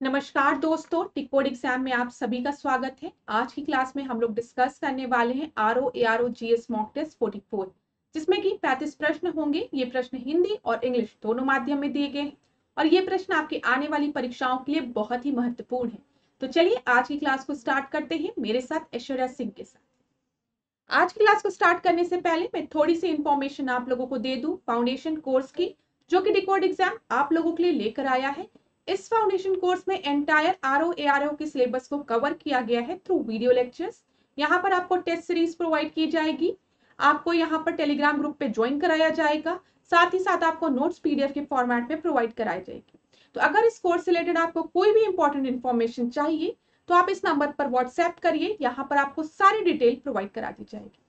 नमस्कार दोस्तों, टिक board exam में आप सभी का स्वागत है। आज की क्लास में हम लोग डिस्कस करने वाले हैं RO ARO GS mock test 44, जिसमें कि 35 प्रश्न होंगे। ये प्रश्न हिंदी और इंग्लिश दोनों माध्यम में दिए गए हैं और ये प्रश्न आपके आने वाली परीक्षाओं के लिए बहुत ही महत्वपूर्ण है। तो चलिए आज की क्लास को स्टार्ट करते हैं मेरे साथ ऐश्वर्या सिंह के साथ। आज की क्लास को स्टार्ट करने से पहले मैं थोड़ी सी इंफॉर्मेशन आप लोगों को दे दूं फाउंडेशन कोर्स की, जो कि टिक बोर्ड एग्जाम आप लोगों के लिए लेकर आया है। इस फाउंडेशन कोर्स में एंटायर आरओ एआरओ के सिलेबस को कवर किया गया है थ्रू वीडियो लेक्चर्स। यहाँ पर आपको टेस्ट सीरीज प्रोवाइड की जाएगी, आपको यहाँ पर टेलीग्राम ग्रुप पे ज्वाइन कराया जाएगा, साथ ही साथ आपको नोट्स पीडीएफ के फॉर्मेट में प्रोवाइड कराई जाएगी। तो अगर इस कोर्स से रिलेटेड आपको कोई भी इंपॉर्टेंट इन्फॉर्मेशन चाहिए तो आप इस नंबर पर व्हाट्सएप करिए, यहाँ पर आपको सारी डिटेल प्रोवाइड करा दी जाएगी।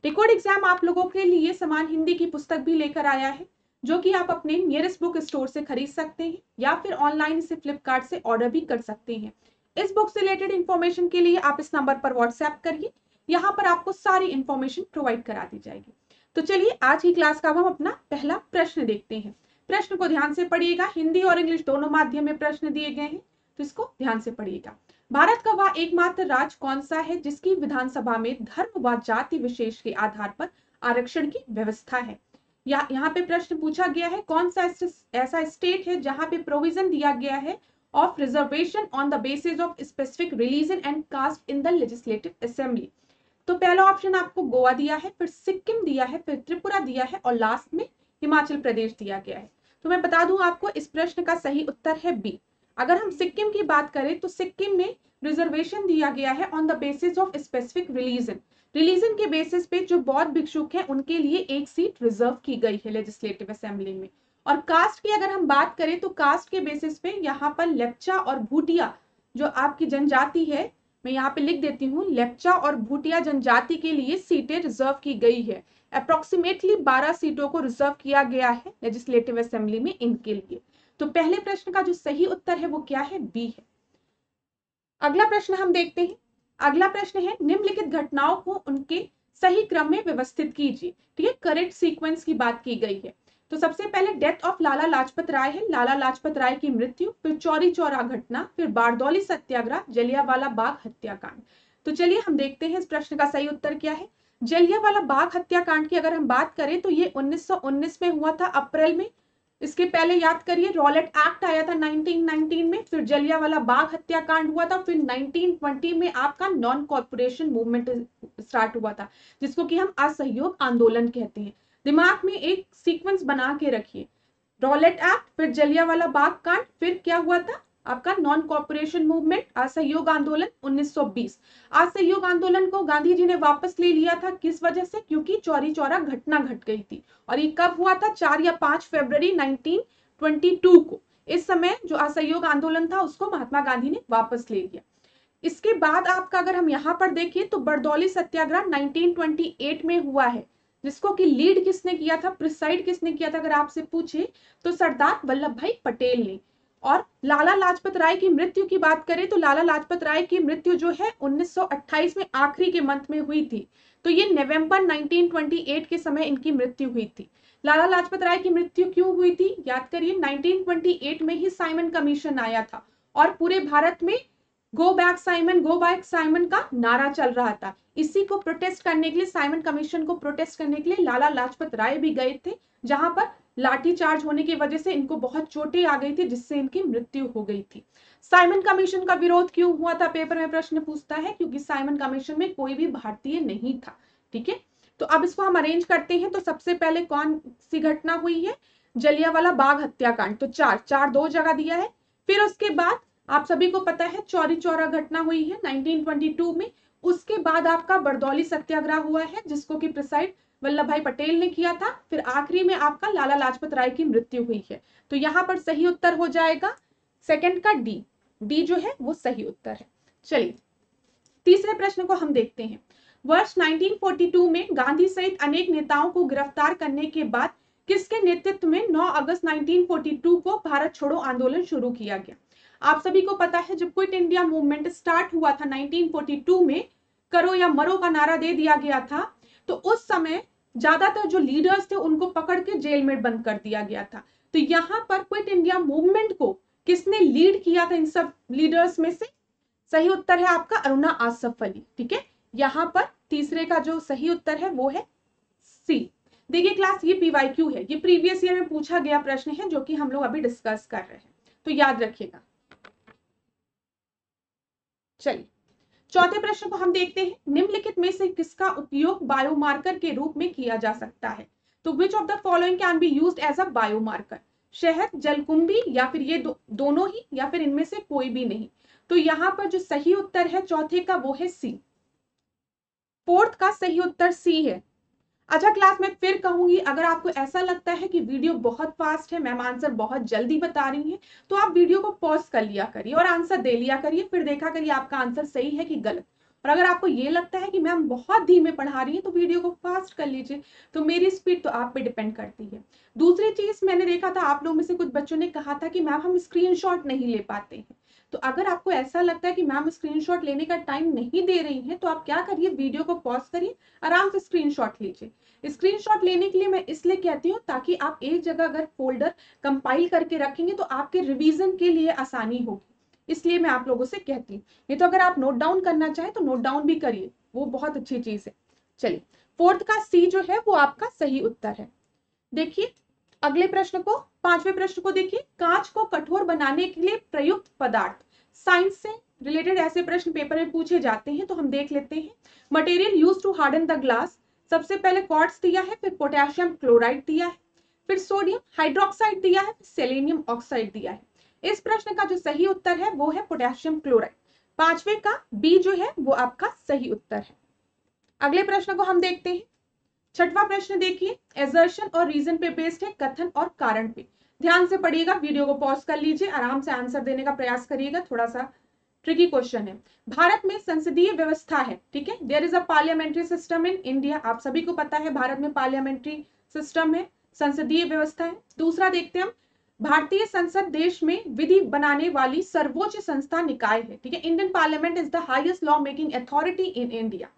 टिक बोर्ड एग्जाम आप लोगों के लिए समान हिंदी की पुस्तक भी लेकर आया है, जो कि आप अपने नियरेस्ट बुक स्टोर से खरीद सकते हैं या फिर ऑनलाइन से फ्लिपकार्ट से ऑर्डर भी कर सकते हैं। इस बुक से रिलेटेड इंफॉर्मेशन के लिए आप इस नंबर पर व्हाट्सएप करिए, यहाँ पर आपको सारी इंफॉर्मेशन प्रोवाइड करा दी जाएगी। तो चलिए आज की क्लास का हम अपना पहला प्रश्न देखते हैं। प्रश्न को ध्यान से पढ़िएगा, हिंदी और इंग्लिश दोनों माध्यम में प्रश्न दिए गए हैं, तो इसको ध्यान से पढ़िएगा। भारत का वह एकमात्र राज्य कौन सा है जिसकी विधानसभा में धर्म व जाति विशेष के आधार पर आरक्षण की व्यवस्था है। यहाँ पे प्रश्न पूछा गया है, कौन सा ऐसा स्टेट है जहां पे प्रोविजन दिया गया है of reservation on the basis of specific religion and caste in the legislative assembly. तो पहला ऑप्शन आपको गोवा दिया है, फिर सिक्किम दिया है, फिर त्रिपुरा दिया है और लास्ट में हिमाचल प्रदेश दिया गया है। तो मैं बता दूं आपको, इस प्रश्न का सही उत्तर है बी। अगर हम सिक्किम की बात करें तो सिक्किम में रिजर्वेशन दिया गया है on the basis of specific religion. Religion के बेसिस पे जो बौद्ध भिक्षुक हैं उनके लिए एक सीट रिजर्व की गई है लेजिस्लेटिव असेंबली में। और कास्ट की अगर हम बात करें तो कास्ट के बेसिस पे यहाँ पर लेप्चा और भूटिया जो आपकी जनजाति है, मैं यहाँ पे लिख देती हूँ, लेप्चा और भूटिया जनजाति के लिए सीटें रिजर्व की गई है। अप्रोक्सीमेटली 12 सीटों को रिजर्व किया गया है लेजिस्लेटिव असेंबली में इनके लिए। तो पहले प्रश्न का जो सही उत्तर है वो क्या है, बी है। अगला प्रश्न हम देखते हैं। अगला प्रश्न है, निम्नलिखित घटनाओं को उनके सही क्रम में व्यवस्थित कीजिए। ठीक है, करेक्ट सीक्वेंस की बात की गई है। तो सबसे पहले डेथ ऑफ लाला लाजपत राय है, लाला लाजपत राय की मृत्यु, फिर चौरी चौरा घटना, फिर बारदौली सत्याग्रह, जलियांवाला बाग हत्याकांड। तो चलिए हम देखते हैं इस प्रश्न का सही उत्तर क्या है। जलियांवाला बाग हत्याकांड की अगर हम बात करें तो ये 1919 में हुआ था अप्रैल में। इसके पहले याद करिए रॉलेट एक्ट आया था 1919 में, फिर जलियांवाला बाग हत्याकांड हुआ था, फिर 1920 में आपका नॉन कॉर्पोरेशन मूवमेंट स्टार्ट हुआ था, जिसको कि हम असहयोग आंदोलन कहते हैं। दिमाग में एक सीक्वेंस बना के रखिए, रॉलेट एक्ट, फिर जलियांवाला बाग कांड, फिर क्या हुआ था आपका नॉन कॉर्पोरेशन मूवमेंट, असहयोग आंदोलन 1920। असहयोग आंदोलन को गांधी जी ने वापस ले लिया था, किस वजह से, क्योंकि चौरी चौरा घटना घट गई थी। और ये कब हुआ था, 4 या 5 फरवरी 1922 को। इस समय जो असहयोग आंदोलन था उसको महात्मा गांधी ने वापस ले लिया। इसके बाद आपका अगर हम यहाँ पर देखिए तो बरदौली सत्याग्रह 1928 में हुआ है, जिसको कि लीड किसने किया था, प्रिसाइड किसने किया था अगर आपसे पूछे तो सरदार वल्लभ भाई पटेल ने। और लाला लाजपत राय की मृत्यु की बात करें तो लाला लाजपत राय की मृत्यु जो है 1928 में आखिरी के मंथ में हुई थी। तो ये नवंबर 1928 के समय इनकी मृत्यु हुई थी। लाला लाजपत राय की मृत्यु क्यों हुई थी, याद करिए 1928 में ही साइमन कमीशन आया था और पूरे भारत में गो बैक साइमन का नारा चल रहा था। इसी को प्रोटेस्ट करने के लिए, साइमन कमीशन को प्रोटेस्ट करने के लिए लाला लाजपत राय भी गए थे, जहां पर लाठीचार्ज होने की वजह से इनको बहुत चोटें आ गई थी, जिससे इनकी मृत्यु हो गई थी। साइमन कमीशन का विरोध क्यों हुआ था, पेपर में प्रश्न पूछता है, क्योंकि साइमन कमीशन में कोई भी भारतीय नहीं था। ठीक है, तो अब इसको हम अरेंज करते हैं। तो सबसे पहले कौन सी घटना हुई है, जलियांवाला बाग हत्याकांड, तो चार दो जगह दिया है। फिर उसके बाद आप सभी को पता है चौरी चौरा घटना हुई है 1922 में। उसके बाद आपका बरदौली सत्याग्रह हुआ है, जिसको कि प्रिसाइड वल्लभ भाई पटेल ने किया था। फिर आखिरी में आपका लाला लाजपत राय की मृत्यु हुई है। तो यहाँ पर सही उत्तर हो जाएगा सेकंड का डी। डी जो है वो सही उत्तर है। चलिए तीसरे प्रश्न को हम देखते हैं। वर्ष 1942 में गांधी सहित अनेक नेताओं को गिरफ्तार करने के बाद किसके नेतृत्व में 9 अगस्त 1942 को भारत छोड़ो आंदोलन शुरू किया गया। आप सभी को पता है जब क्विट इंडिया मूवमेंट स्टार्ट हुआ था 1942 में, करो या मरो का नारा दे दिया गया था, तो उस समय ज्यादातर जो लीडर्स थे उनको पकड़ के जेल में बंद कर दिया गया था। तो यहाँ पर क्विट इंडिया मूवमेंट को किसने लीड किया था इन सब लीडर्स में से? सही उत्तर है आपका अरुणा आसफ अली। ठीक है, यहां पर तीसरे का जो सही उत्तर है वो है सी। देखिए क्लास, ये पीवाईक्यू है, ये प्रीवियस ईयर में पूछा गया प्रश्न है जो कि हम लोग अभी डिस्कस कर रहे हैं, तो याद रखिएगा। चलिए चौथे प्रश्न को हम देखते हैं। निम्नलिखित में से किसका उपयोग बायोमार्कर के रूप में किया जा सकता है? तो which of the following can be used as a biomarker? शहद, जलकुंभी, या फिर ये दोनों ही, या फिर इनमें से कोई भी नहीं? तो यहां पर जो सही उत्तर है चौथे का वो है सी। फोर्थ का सही उत्तर सी है। अच्छा क्लास, मैं फिर कहूंगी, अगर आपको ऐसा लगता है कि वीडियो बहुत फास्ट है, मैम आंसर बहुत जल्दी बता रही है, तो आप वीडियो को पॉज कर लिया करिए और आंसर दे लिया करिए, फिर देखा करिए आपका आंसर सही है कि गलत। और अगर आपको ये लगता है कि मैम बहुत धीमे पढ़ा रही है, तो वीडियो को फास्ट कर लीजिए। तो मेरी स्पीड तो आप पे डिपेंड करती है। दूसरी चीज मैंने देखा था, आप लोग में से कुछ बच्चों ने कहा था कि मैम हम स्क्रीनशॉट नहीं ले पाते हैं। तो अगर आपको ऐसा लगता है कि मैम स्क्रीनशॉट लेने का टाइम नहीं दे रही है, तो आप क्या करिए, वीडियो को पॉज करिए, आराम से स्क्रीनशॉट लीजिए। स्क्रीनशॉट लेने के लिए मैं इसलिए कहती हूँ ताकि आप एक जगह अगर फोल्डर कंपाइल करके रखेंगे तो आपके रिवीजन के लिए आसानी होगी, इसलिए मैं आप लोगों से कहती हूँ। नहीं तो अगर आप नोट डाउन करना चाहें तो नोट डाउन भी करिए, वो बहुत अच्छी चीज है। चलिए फोर्थ का सी जो है वो आपका सही उत्तर है। देखिए अगले प्रश्न को, पांचवें प्रश्न को देखिए। कांच को कठोर बनाने के लिए प्रयुक्त पदार्थ। साइंस से रिलेटेड ऐसे प्रश्न पेपर में पूछे जाते हैं, तो हम देख लेते हैं। Material use to harden the glass, सबसे पहले क्वार्ट्ज दिया है, फिर पोटेशियम क्लोराइड दिया है, फिर सोडियम हाइड्रोक्साइड दिया है, सेलेनियम ऑक्साइड दिया है। इस प्रश्न का जो सही उत्तर है वो है पोटेशियम क्लोराइड। पांचवे का बी जो है वो आपका सही उत्तर है। अगले प्रश्न को हम देखते हैं। छठवां प्रश्न देखिए, एजर्शन और रीजन पे बेस्ड है, कथन और कारण पे। ध्यान से पढ़िएगा, वीडियो को पॉज कर लीजिए, आराम से आंसर देने का प्रयास करिएगा, थोड़ा सा ट्रिकी क्वेश्चन है। भारत में संसदीय व्यवस्था है, ठीक है, there is a parliamentary system in India. आप सभी को पता है भारत में पार्लियामेंट्री सिस्टम है, संसदीय व्यवस्था है। दूसरा देखते हैं हम, भारतीय संसद देश में विधि बनाने वाली सर्वोच्च संस्था निकाय है, ठीक है। Indian parliament is the highest law making authority in India.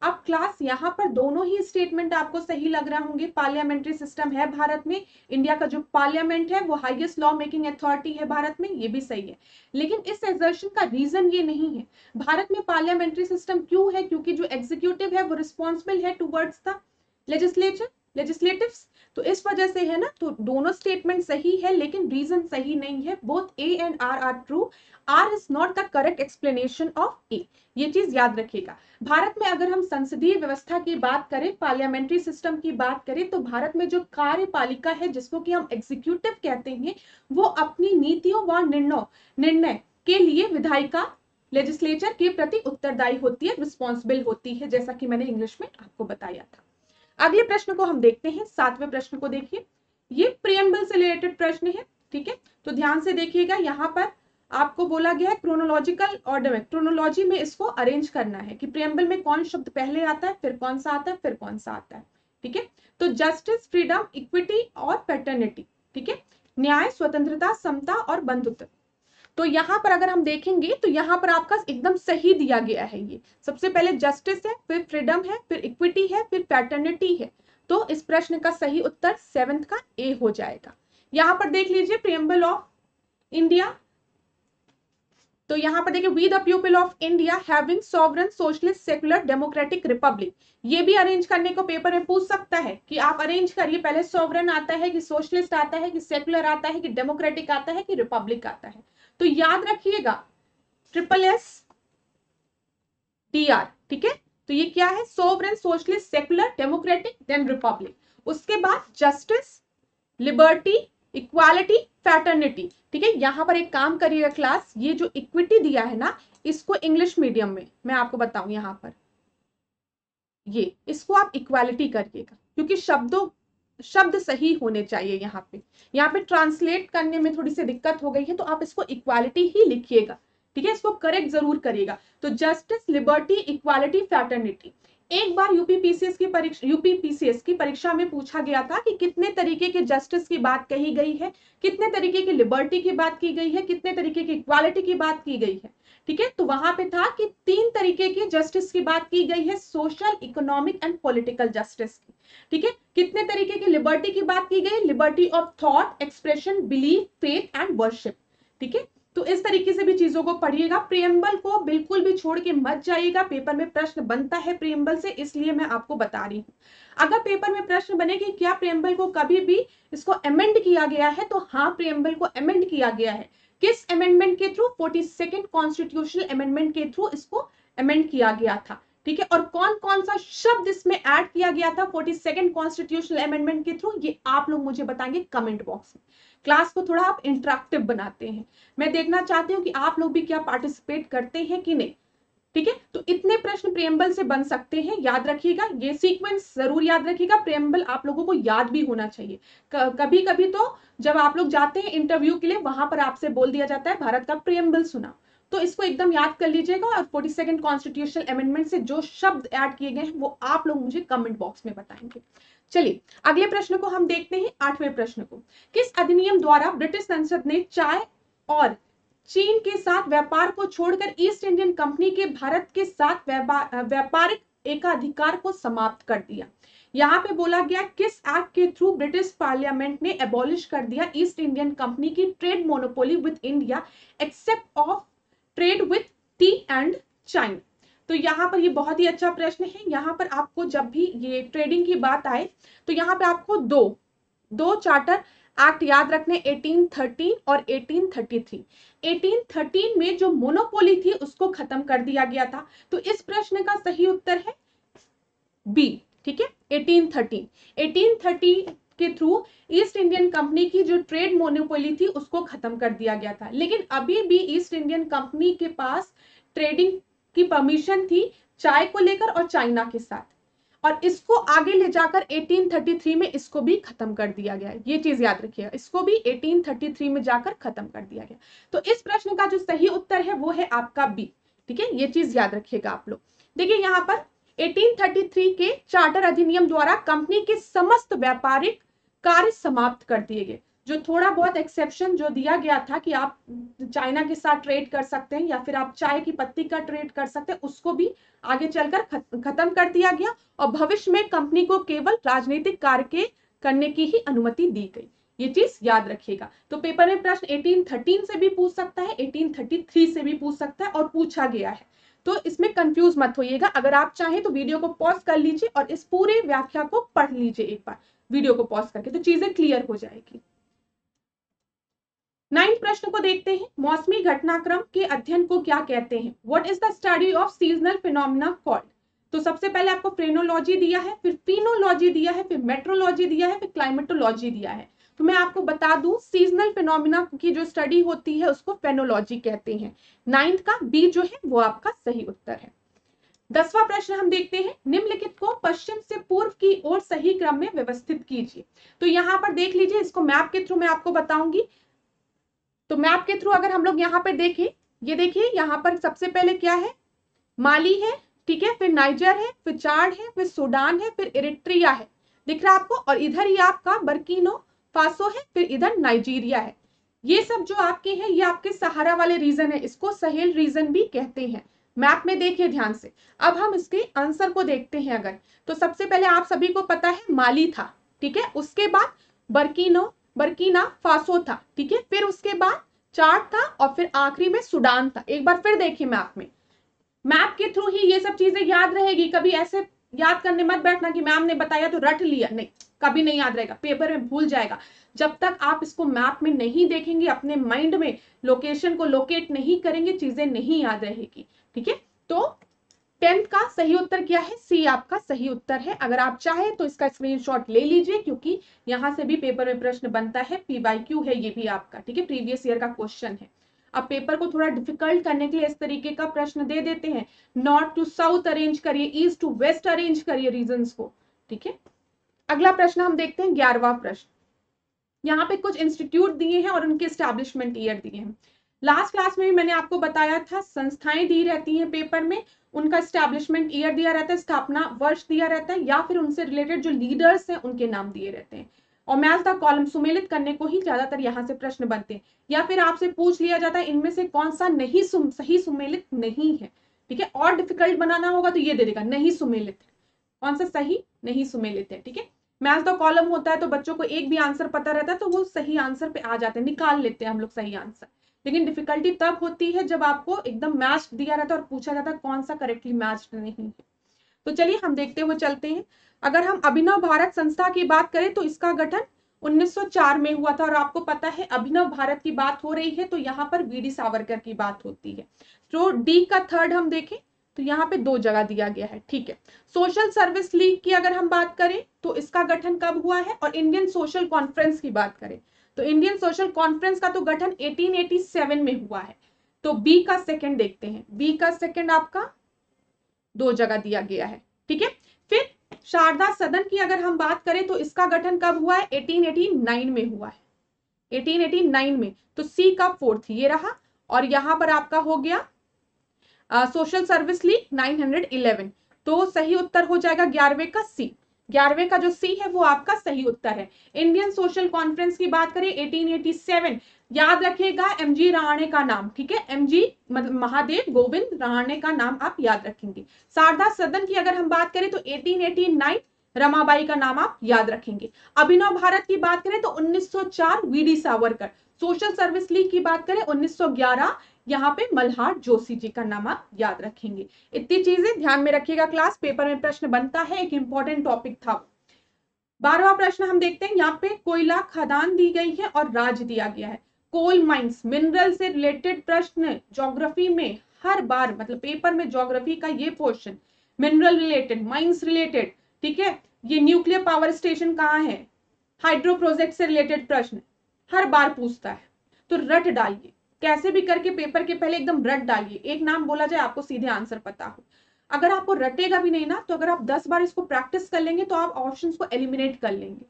अब क्लास यहाँ पर दोनों ही स्टेटमेंट आपको सही लग रहा होंगे। पार्लियामेंट्री सिस्टम है भारत में, इंडिया का जो पार्लियामेंट है वो हाईएस्ट लॉ मेकिंग अथॉरिटी है भारत में, ये भी सही है। लेकिन इस एजर्शन का रीजन ये नहीं है। भारत में पार्लियामेंट्री सिस्टम क्यों है? क्योंकि जो एग्जीक्यूटिव है वो रिस्पॉन्सिबल है टुवर्ड्स द लेजिस्लेटिव्स, तो इस वजह से है ना। तो दोनों स्टेटमेंट सही है लेकिन रीजन सही नहीं है। Both A and R are true, R is not the correct explanation of A, ये चीज याद रखिएगा। भारत में अगर हम संसदीय व्यवस्था की बात करें, पार्लियामेंट्री सिस्टम की बात करें, तो भारत में जो कार्यपालिका है जिसको कि हम एग्जीक्यूटिव कहते हैं, वो अपनी नीतियों व निर्णय के लिए विधायिका लेजिस्लेचर के प्रति उत्तरदायी होती है, रिस्पॉन्सिबल होती है, जैसा कि मैंने इंग्लिश में आपको बताया था। अगले प्रश्न को हम देखते हैं, सातवें प्रश्न को देखिए। ये प्रियम्बल से रिलेटेड प्रश्न है, ठीक है, तो ध्यान से देखिएगा। यहाँ पर आपको बोला गया है क्रोनोलॉजिकल ऑर्डर में, क्रोनोलॉजी में इसको अरेंज करना है कि प्रियम्बल में कौन शब्द पहले आता है, फिर कौन सा आता है, फिर कौन सा आता है, ठीक है। तो जस्टिस, फ्रीडम, इक्विटी और पैटर्निटी, ठीक है, न्याय, स्वतंत्रता, समता और बंधुत्व। तो यहाँ पर अगर हम देखेंगे तो यहाँ पर आपका एकदम सही दिया गया है। ये सबसे पहले जस्टिस है, फिर फ्रीडम है, फिर इक्विटी है, फिर पैटर्निटी है। तो इस प्रश्न का सही उत्तर सेवेंथ का ए हो जाएगा। यहाँ पर देख लीजिए प्रियम्बल ऑफ इंडिया, तो यहाँ पर देखिए, we the people of India having sovereign socialist secular democratic republic. ये भी अरेंज करने को पेपर में पूछ सकता है कि आप अरेंज करिए, पहले सॉवरेन आता है कि सोशलिस्ट आता है कि सेकुलर आता है कि डेमोक्रेटिक आता है कि रिपब्लिक आता है। तो याद रखिएगा SSDR, ठीक है। तो ये क्या है? Sovereign, socialist, secular, democratic, then republic. उसके बाद जस्टिस, लिबर्टी, इक्वालिटी, फैटर्निटी, ठीक है। यहां पर एक काम करिएगा क्लास, ये जो इक्विटी दिया है ना, इसको इंग्लिश मीडियम में मैं आपको बताऊं, यहां पर ये इसको आप इक्वालिटी करिएगा, क्योंकि शब्द सही होने चाहिए। यहाँ पे ट्रांसलेट करने में थोड़ी सी दिक्कत हो गई है, तो आप इसको इक्वालिटी ही लिखिएगा, ठीक है, इसको करेक्ट जरूर करिएगा। तो जस्टिस, लिबर्टी, इक्वालिटी, फैटर्निटी। एक बार यूपीपीसीएस की परीक्षा में पूछा गया था कि कितने तरीके के जस्टिस की बात कही गई है, कितने तरीके की लिबर्टी की बात की गई है, कितने तरीके की इक्वालिटी की बात की गई है, ठीक है। तो वहां पे था कि 3 तरीके की जस्टिस की बात की गई है, social, economic and political justice की, ठीक है। कितने तरीके की लिबर्टी की बात की गई? Liberty of thought, expression, belief, faith and worship. ठीक है। तो इस तरीके से भी चीजों को पढ़िएगा, प्रियम्बल को बिल्कुल भी छोड़ के मत जाइएगा, पेपर में प्रश्न बनता है प्रियम्बल से, इसलिए मैं आपको बता रही हूँ। अगर पेपर में प्रश्न बने कि क्या प्रियम्बल को कभी भी इसको अमेंड किया गया है, तो हाँ प्रियम्बल को अमेंड किया गया है। किस अमेंडमेंट के थ्रू? 42nd कॉन्स्टिट्यूशनल अमेंडमेंट के थ्रू इसको अमेंड किया गया था, ठीक है। और कौन कौन सा शब्द इसमें ऐड किया गया था 42nd कॉन्स्टिट्यूशनल अमेंडमेंट के थ्रू, ये आप लोग मुझे बताएंगे कमेंट बॉक्स में। क्लास को थोड़ा आप इंटरेक्टिव बनाते हैं, मैं देखना चाहती हूँ कि आप लोग भी क्या पार्टिसिपेट करते हैं कि नहीं, ठीक है। तो इतने प्रश्न प्रियम्बल से बन सकते हैं, याद रखिएगा, ये सीक्वेंस जरूर याद रखिएगा, प्रियम्बल आप लोगों को याद भी होना चाहिए। कभी कभी तो जब आप लोग जाते हैं इंटरव्यू के लिए, वहां पर आपसे बोल दिया जाता है भारत का प्रियम्बल सुना, तो इसको एकदम याद कर लीजिएगा। और 42nd कॉन्स्टिट्यूशनल अमेंडमेंट से जो शब्द ऐड किए गए हैं वो आप लोग मुझे कमेंट बॉक्स में बताएंगे। चलिए अगले प्रश्न को हम देखते हैं, 8वें प्रश्न को। किस अधिनियम द्वारा ब्रिटिश संसद ने चाय और चीन के साथ व्यापार को छोड़कर ईस्ट इंडियन कंपनी के भारत के साथ व्यापारिक एकाधिकार को समाप्त कर दिया? यहाँ पे बोला गया किस एक्ट के थ्रू ब्रिटिश पार्लियामेंट ने एबॉलिश कर दिया ईस्ट इंडियन कंपनी की trade monopoly with India except of trade with T and China. तो यहाँ पर ये बहुत ही अच्छा प्रश्न है। यहाँ पर आपको जब भी ये ट्रेडिंग की बात आए तो यहाँ पे आपको दो चार्टर एक्ट याद रखने, 1813 और 1833। 1813 में जो मोनोपोली थी उसको खत्म कर दिया गया था, तो इस प्रश्न का सही उत्तर है बी, ठीक है। 1813 के थ्रू ईस्ट इंडियन कंपनी की जो ट्रेड मोनोपोली थी उसको खत्म कर दिया गया था, लेकिन अभी भी ईस्ट इंडियन कंपनी के पास ट्रेडिंग की परमिशन थी चाय को लेकर और चाइना के साथ, और इसको आगे ले जाकर 1833 में इसको भी खत्म कर दिया गया। ये चीज याद रखिएगा, इसको भी 1833 में जाकर खत्म कर दिया गया। तो इस प्रश्न का जो सही उत्तर है वो है आपका बी, ठीक है। ये चीज याद रखिएगा आप लोग। देखिए यहाँ पर 1833 के चार्टर अधिनियम द्वारा कंपनी के समस्त व्यापारिक कार्य समाप्त कर दिए गए। जो थोड़ा बहुत एक्सेप्शन जो दिया गया था कि आप चाइना के साथ ट्रेड कर सकते हैं या फिर आप चाय की पत्ती का ट्रेड कर सकते हैं, उसको भी आगे चलकर खत्म कर दिया गया, और भविष्य में कंपनी को केवल राजनीतिक कार्य करने की ही अनुमति दी गई। ये चीज याद रखिएगा। तो पेपर में प्रश्न 1813 से भी पूछ सकता है, 1833 से भी पूछ सकता है, और पूछा गया है, तो इसमें कंफ्यूज मत होइएगा। अगर आप चाहें तो वीडियो को पॉज कर लीजिए और इस पूरे व्याख्या को पढ़ लीजिए एक बार वीडियो को पॉज करके, तो चीजें क्लियर हो जाएगी। 9th प्रश्न को देखते हैं, मौसमी घटनाक्रम के अध्ययन को क्या कहते हैं? What is the study of seasonal phenomena called? तो सबसे पहले आपको फ्रेनोलॉजी दिया है, फिर फिनोलॉजी दिया है, फिर मेट्रोलॉजी दिया है, फिर क्लाइमेटोलॉजी दिया है। तो मैं आपको बता दूं, सीजनल फिनोमेना की जो स्टडी होती है उसको फेनोलॉजी कहते हैं। 9th का बी जो है वो आपका सही उत्तर है। 10वां प्रश्न हम देखते हैं, निम्नलिखित को पश्चिम से पूर्व की ओर सही क्रम में व्यवस्थित कीजिए। तो यहाँ पर देख लीजिए, इसको मैप के थ्रू मैं आपको बताऊंगी। तो मैप के थ्रू अगर हम लोग यहाँ पर देखें, ये देखिए यहाँ पर सबसे पहले क्या है, माली है, ठीक है, फिर नाइजर है, फिर चाड है, फिर सूडान है, फिर इरिट्रिया है, दिख रहा है आपको, और इधर ही आपका बर्किनो फासो है, फिर इधर नाइजीरिया है। ये सब जो आपके हैं ये आपके सहारा वाले रीजन है, इसको सहेल रीजन भी कहते हैं। मैप में देखिए ध्यान से। अब हम इसके आंसर को देखते हैं। अगर तो सबसे पहले आप सभी को पता है माली था, ठीक है, उसके बाद बर्किना फासो था, ठीक है, फिर उसके बाद चाड था, और फिर आखिरी में सूडान था। एक बार फिर देखिए मैप में, मैप के थ्रू ही ये सब चीजें याद रहेगी। कभी ऐसे याद करने मत बैठना कि मैम ने बताया तो रट लिया, नहीं, कभी नहीं याद रहेगा, पेपर में भूल जाएगा। जब तक आप इसको मैप में नहीं देखेंगे, अपने माइंड में लोकेशन को लोकेट नहीं करेंगे, चीजें नहीं याद रहेगी, ठीक है। तो 10th का सही उत्तर क्या है? सी आपका सही उत्तर है। अगर आप चाहें तो इसका स्क्रीनशॉट ले लीजिए, क्योंकि यहां से भी पेपर में प्रश्न बनता है, PYQ है ये भी आपका, ठीक है, प्रीवियस ईयर का क्वेश्चन है। अब पेपर को थोड़ा डिफिकल्ट करने के लिए इस तरीके का प्रश्न दे देते हैं, नॉर्थ टू साउथ अरेंज करिए, ईस्ट टू वेस्ट अरेंज करिए रीजंस को, ठीक है। अगला प्रश्न हम देखते हैं, 11वां प्रश्न। यहाँ पे कुछ इंस्टीट्यूट दिए हैं और उनके एस्टैब्लिशमेंट ईयर दिए हैं। लास्ट क्लास में भी मैंने आपको बताया था, संस्थाएं दी रहती हैं पेपर में, उनका एस्टैब्लिशमेंट ईयर दिया रहता है, स्थापना वर्ष दिया रहता है, या फिर उनसे रिलेटेड जो लीडर्स हैं उनके नाम दिए रहते हैं। और मैच द कॉलम सुमेलित करने को ही ज्यादातर यहाँ से प्रश्न बनते हैं, या फिर आपसे पूछ लिया जाता है इनमें से कौन सा नहीं सही सुमेलित नहीं है, ठीक है। और डिफिकल्ट बनाना होगा तो ये दे देगा, नहीं सुमेलित है, कौन सा सही नहीं सुमेलित है, ठीक है। मैच द कॉलम होता है तो बच्चों को एक भी आंसर पता रहता है तो वो सही आंसर पे आ जाते हैं, निकाल लेते हैं हम लोग सही आंसर। लेकिन डिफिकल्टी तब होती है जब आपको एकदम मैच दिया रहता है और पूछा जाता है कौन सा करेक्टली मैच नहीं है। तो चलिए हम देखते हुए चलते हैं। अगर हम अभिनव भारत संस्था की बात करें तो इसका गठन 1904 में हुआ था, और आपको पता है अभिनव भारत की बात हो रही है तो यहाँ पर वीडी सावरकर की बात होती है। तो डी का थर्ड हम देखें तो यहाँ पे 2 जगह दिया गया है, ठीक है। सोशल सर्विस लीग की अगर हम बात करें तो इसका गठन कब हुआ है, और इंडियन सोशल कॉन्फ्रेंस की बात करें तो इंडियन सोशल कॉन्फ्रेंस का तो गठन 1887 में हुआ है। तो बी का सेकंड देखते हैं, बी का सेकंड आपका 2 जगह दिया गया है, ठीक है। फिर शारदा सदन की अगर हम बात करें तो इसका गठन कब हुआ है, 1889 में हुआ है, 1889 में। तो सी का फोर्थ ये रहा, और यहां पर आपका हो गया सोशल सर्विस लीग 911। तो सही उत्तर हो जाएगा 11वें का सी, 11वें का जो सी है वो आपका सही उत्तर है। इंडियन सोशल कॉन्फ्रेंस की बात करें 1887, याद रखिएगा एमजी राणे का नाम, ठीक है, एमजी मतलब महादेव गोविंद राणे का नाम आप याद रखेंगे। शारदा सदन की अगर हम बात करें तो 1889 रमाबाई का नाम आप याद रखेंगे। अभिनव भारत की बात करें तो 1904 V D Savarkar. Social service league की बात करें 1911 यहाँ पे मल्हार जोशी जी का नाम आप याद रखेंगे। इतनी चीजें ध्यान में रखिएगा, क्लास पेपर में प्रश्न बनता है, एक इंपॉर्टेंट टॉपिक था। 12वां प्रश्न हम देखते हैं। यहाँ पे कोयला खदान दी गई है और राज्य दिया गया है। कोल माइंस मिनरल से रिलेटेड प्रश्न ज्योग्राफी में हर बार, मतलब पेपर में ज्योग्राफी का ये portion mineral related, mines related, ठीक है। ये न्यूक्लियर पावर स्टेशन कहाँ है, हाइड्रो प्रोजेक्ट से रिलेटेड प्रश्न हर बार पूछता है। तो रट डालिए, कैसे भी करके पेपर के पहले एकदम रट डालिए, एक नाम बोला जाए आपको सीधे आंसर पता हो। अगर आपको रटेगा भी नहीं ना, तो अगर आप 10 बार इसको प्रैक्टिस कर लेंगे तो आप ऑप्शंस को एलिमिनेट कर लेंगे।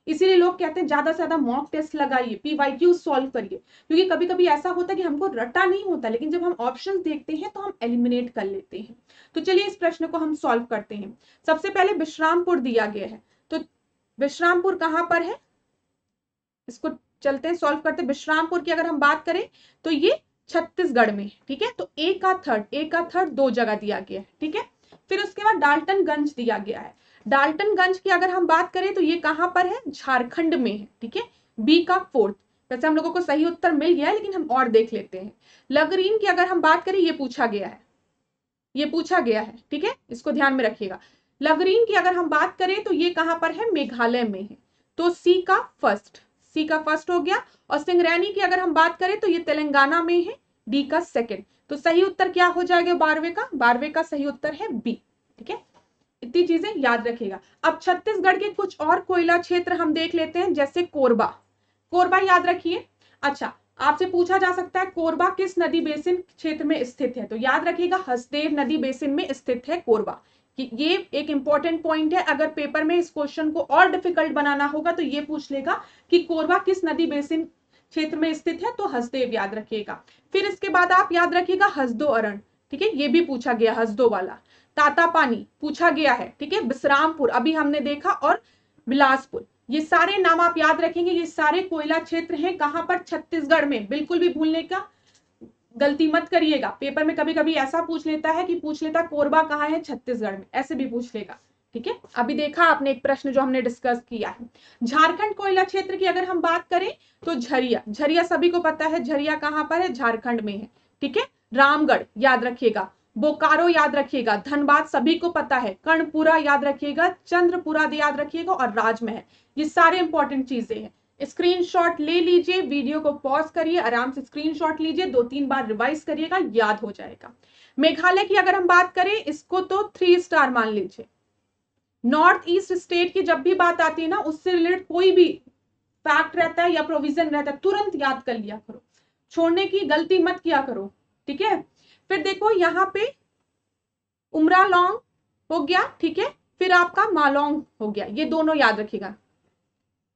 इसीलिए लोग कहते हैं ज्यादा से ज्यादा मॉक टेस्ट लगाइए, पीवाईक्यू सॉल्व करिए, क्योंकि कभी कभी ऐसा होता है कि हमको रटा नहीं होता, लेकिन जब हम ऑप्शंस देखते हैं तो हम एलिमिनेट कर लेते हैं। तो चलिए इस प्रश्न को हम सॉल्व करते हैं। सबसे पहले विश्रामपुर दिया गया है, तो विश्रामपुर कहाँ पर है, इसको चलते हैं सॉल्व करते हैं। विश्रामपुर की अगर हम बात करें तो ये छत्तीसगढ़ में, ठीक है। तो ए का थर्ड 2 जगह दिया गया है, ठीक है। फिर उसके बाद डाल्टनगंज दिया गया है। डाल्टनगंज की अगर हम बात करें तो ये कहां पर है, झारखंड में है, ठीक है। बी का फोर्थ, वैसे हम लोगों को सही उत्तर मिल गया है लेकिन हम और देख लेते हैं। लगरीन की अगर हम बात करें, ये पूछा गया है, ये पूछा गया है, ठीक है, इसको ध्यान में रखिएगा। लगरीन की अगर हम बात करें तो ये कहां पर है, मेघालय में है। तो सी का फर्स्ट हो गया। और सिंगरैनी की अगर हम बात करें तो ये तेलंगाना में है, डी का सेकंड। तो सही उत्तर क्या हो जाएगा 12वें का सही उत्तर है बी, ठीक है। इतनी चीजें याद रखिएगा। अब छत्तीसगढ़ के कुछ और कोयला क्षेत्र हम देख लेते हैं, जैसे कोरबा, कोरबा याद रखिए। अच्छा, आपसे पूछा जा सकता है कोरबा किस नदी बेसिन क्षेत्र में स्थित है, तो याद रखिएगा हसदेव नदी बेसिन में स्थित है कोरबा। कि ये एक इंपॉर्टेंट पॉइंट है, अगर पेपर में इस क्वेश्चन को और डिफिकल्ट बनाना होगा तो ये पूछ लेगा कि कोरबा किस नदी बेसिन क्षेत्र में स्थित है, तो हसदेव याद रखिएगा। फिर इसके बाद आप याद रखिएगा हसदो अरण, ठीक है, ये भी पूछा गया हसदो वाला। तातापानी पूछा गया है, ठीक है, विश्रामपुर अभी हमने देखा, और बिलासपुर, ये सारे नाम आप याद रखेंगे। ये सारे कोयला क्षेत्र हैं कहां पर, छत्तीसगढ़ में। बिल्कुल भी भूलने का गलती मत करिएगा, पेपर में कभी कभी ऐसा पूछ लेता है कि पूछ लेता कोरबा कहाँ है, छत्तीसगढ़ में, ऐसे भी पूछ लेगा, ठीक है। अभी देखा आपने एक प्रश्न जो हमने डिस्कस किया है। झारखंड कोयला क्षेत्र की अगर हम बात करें तो झरिया सभी को पता है, झरिया कहाँ पर है, झारखंड में है, ठीक है। रामगढ़ याद रखिएगा, बोकारो याद रखिएगा, धनबाद सभी को पता है, कर्णपुरा याद रखिएगा, चंद्रपुरा याद रखिएगा, और राजमहल, ये सारे इंपॉर्टेंट चीजें हैं। स्क्रीनशॉट ले लीजिए, वीडियो को पॉज करिए, आराम से स्क्रीनशॉट लीजिए, 2-3 बार रिवाइज करिएगा, याद हो जाएगा। मेघालय की अगर हम बात करें, इसको तो 3 स्टार मान लीजिए। नॉर्थ ईस्ट स्टेट की जब भी बात आती है ना, उससे रिलेटेड कोई भी फैक्ट रहता है या प्रोविजन रहता है, तुरंत याद कर लिया करो, छोड़ने की गलती मत किया करो, ठीक है। फिर देखो यहाँ पे उमरालोंग हो गया, ठीक है, फिर आपका मालोंग हो गया, ये दोनों याद रखिएगा,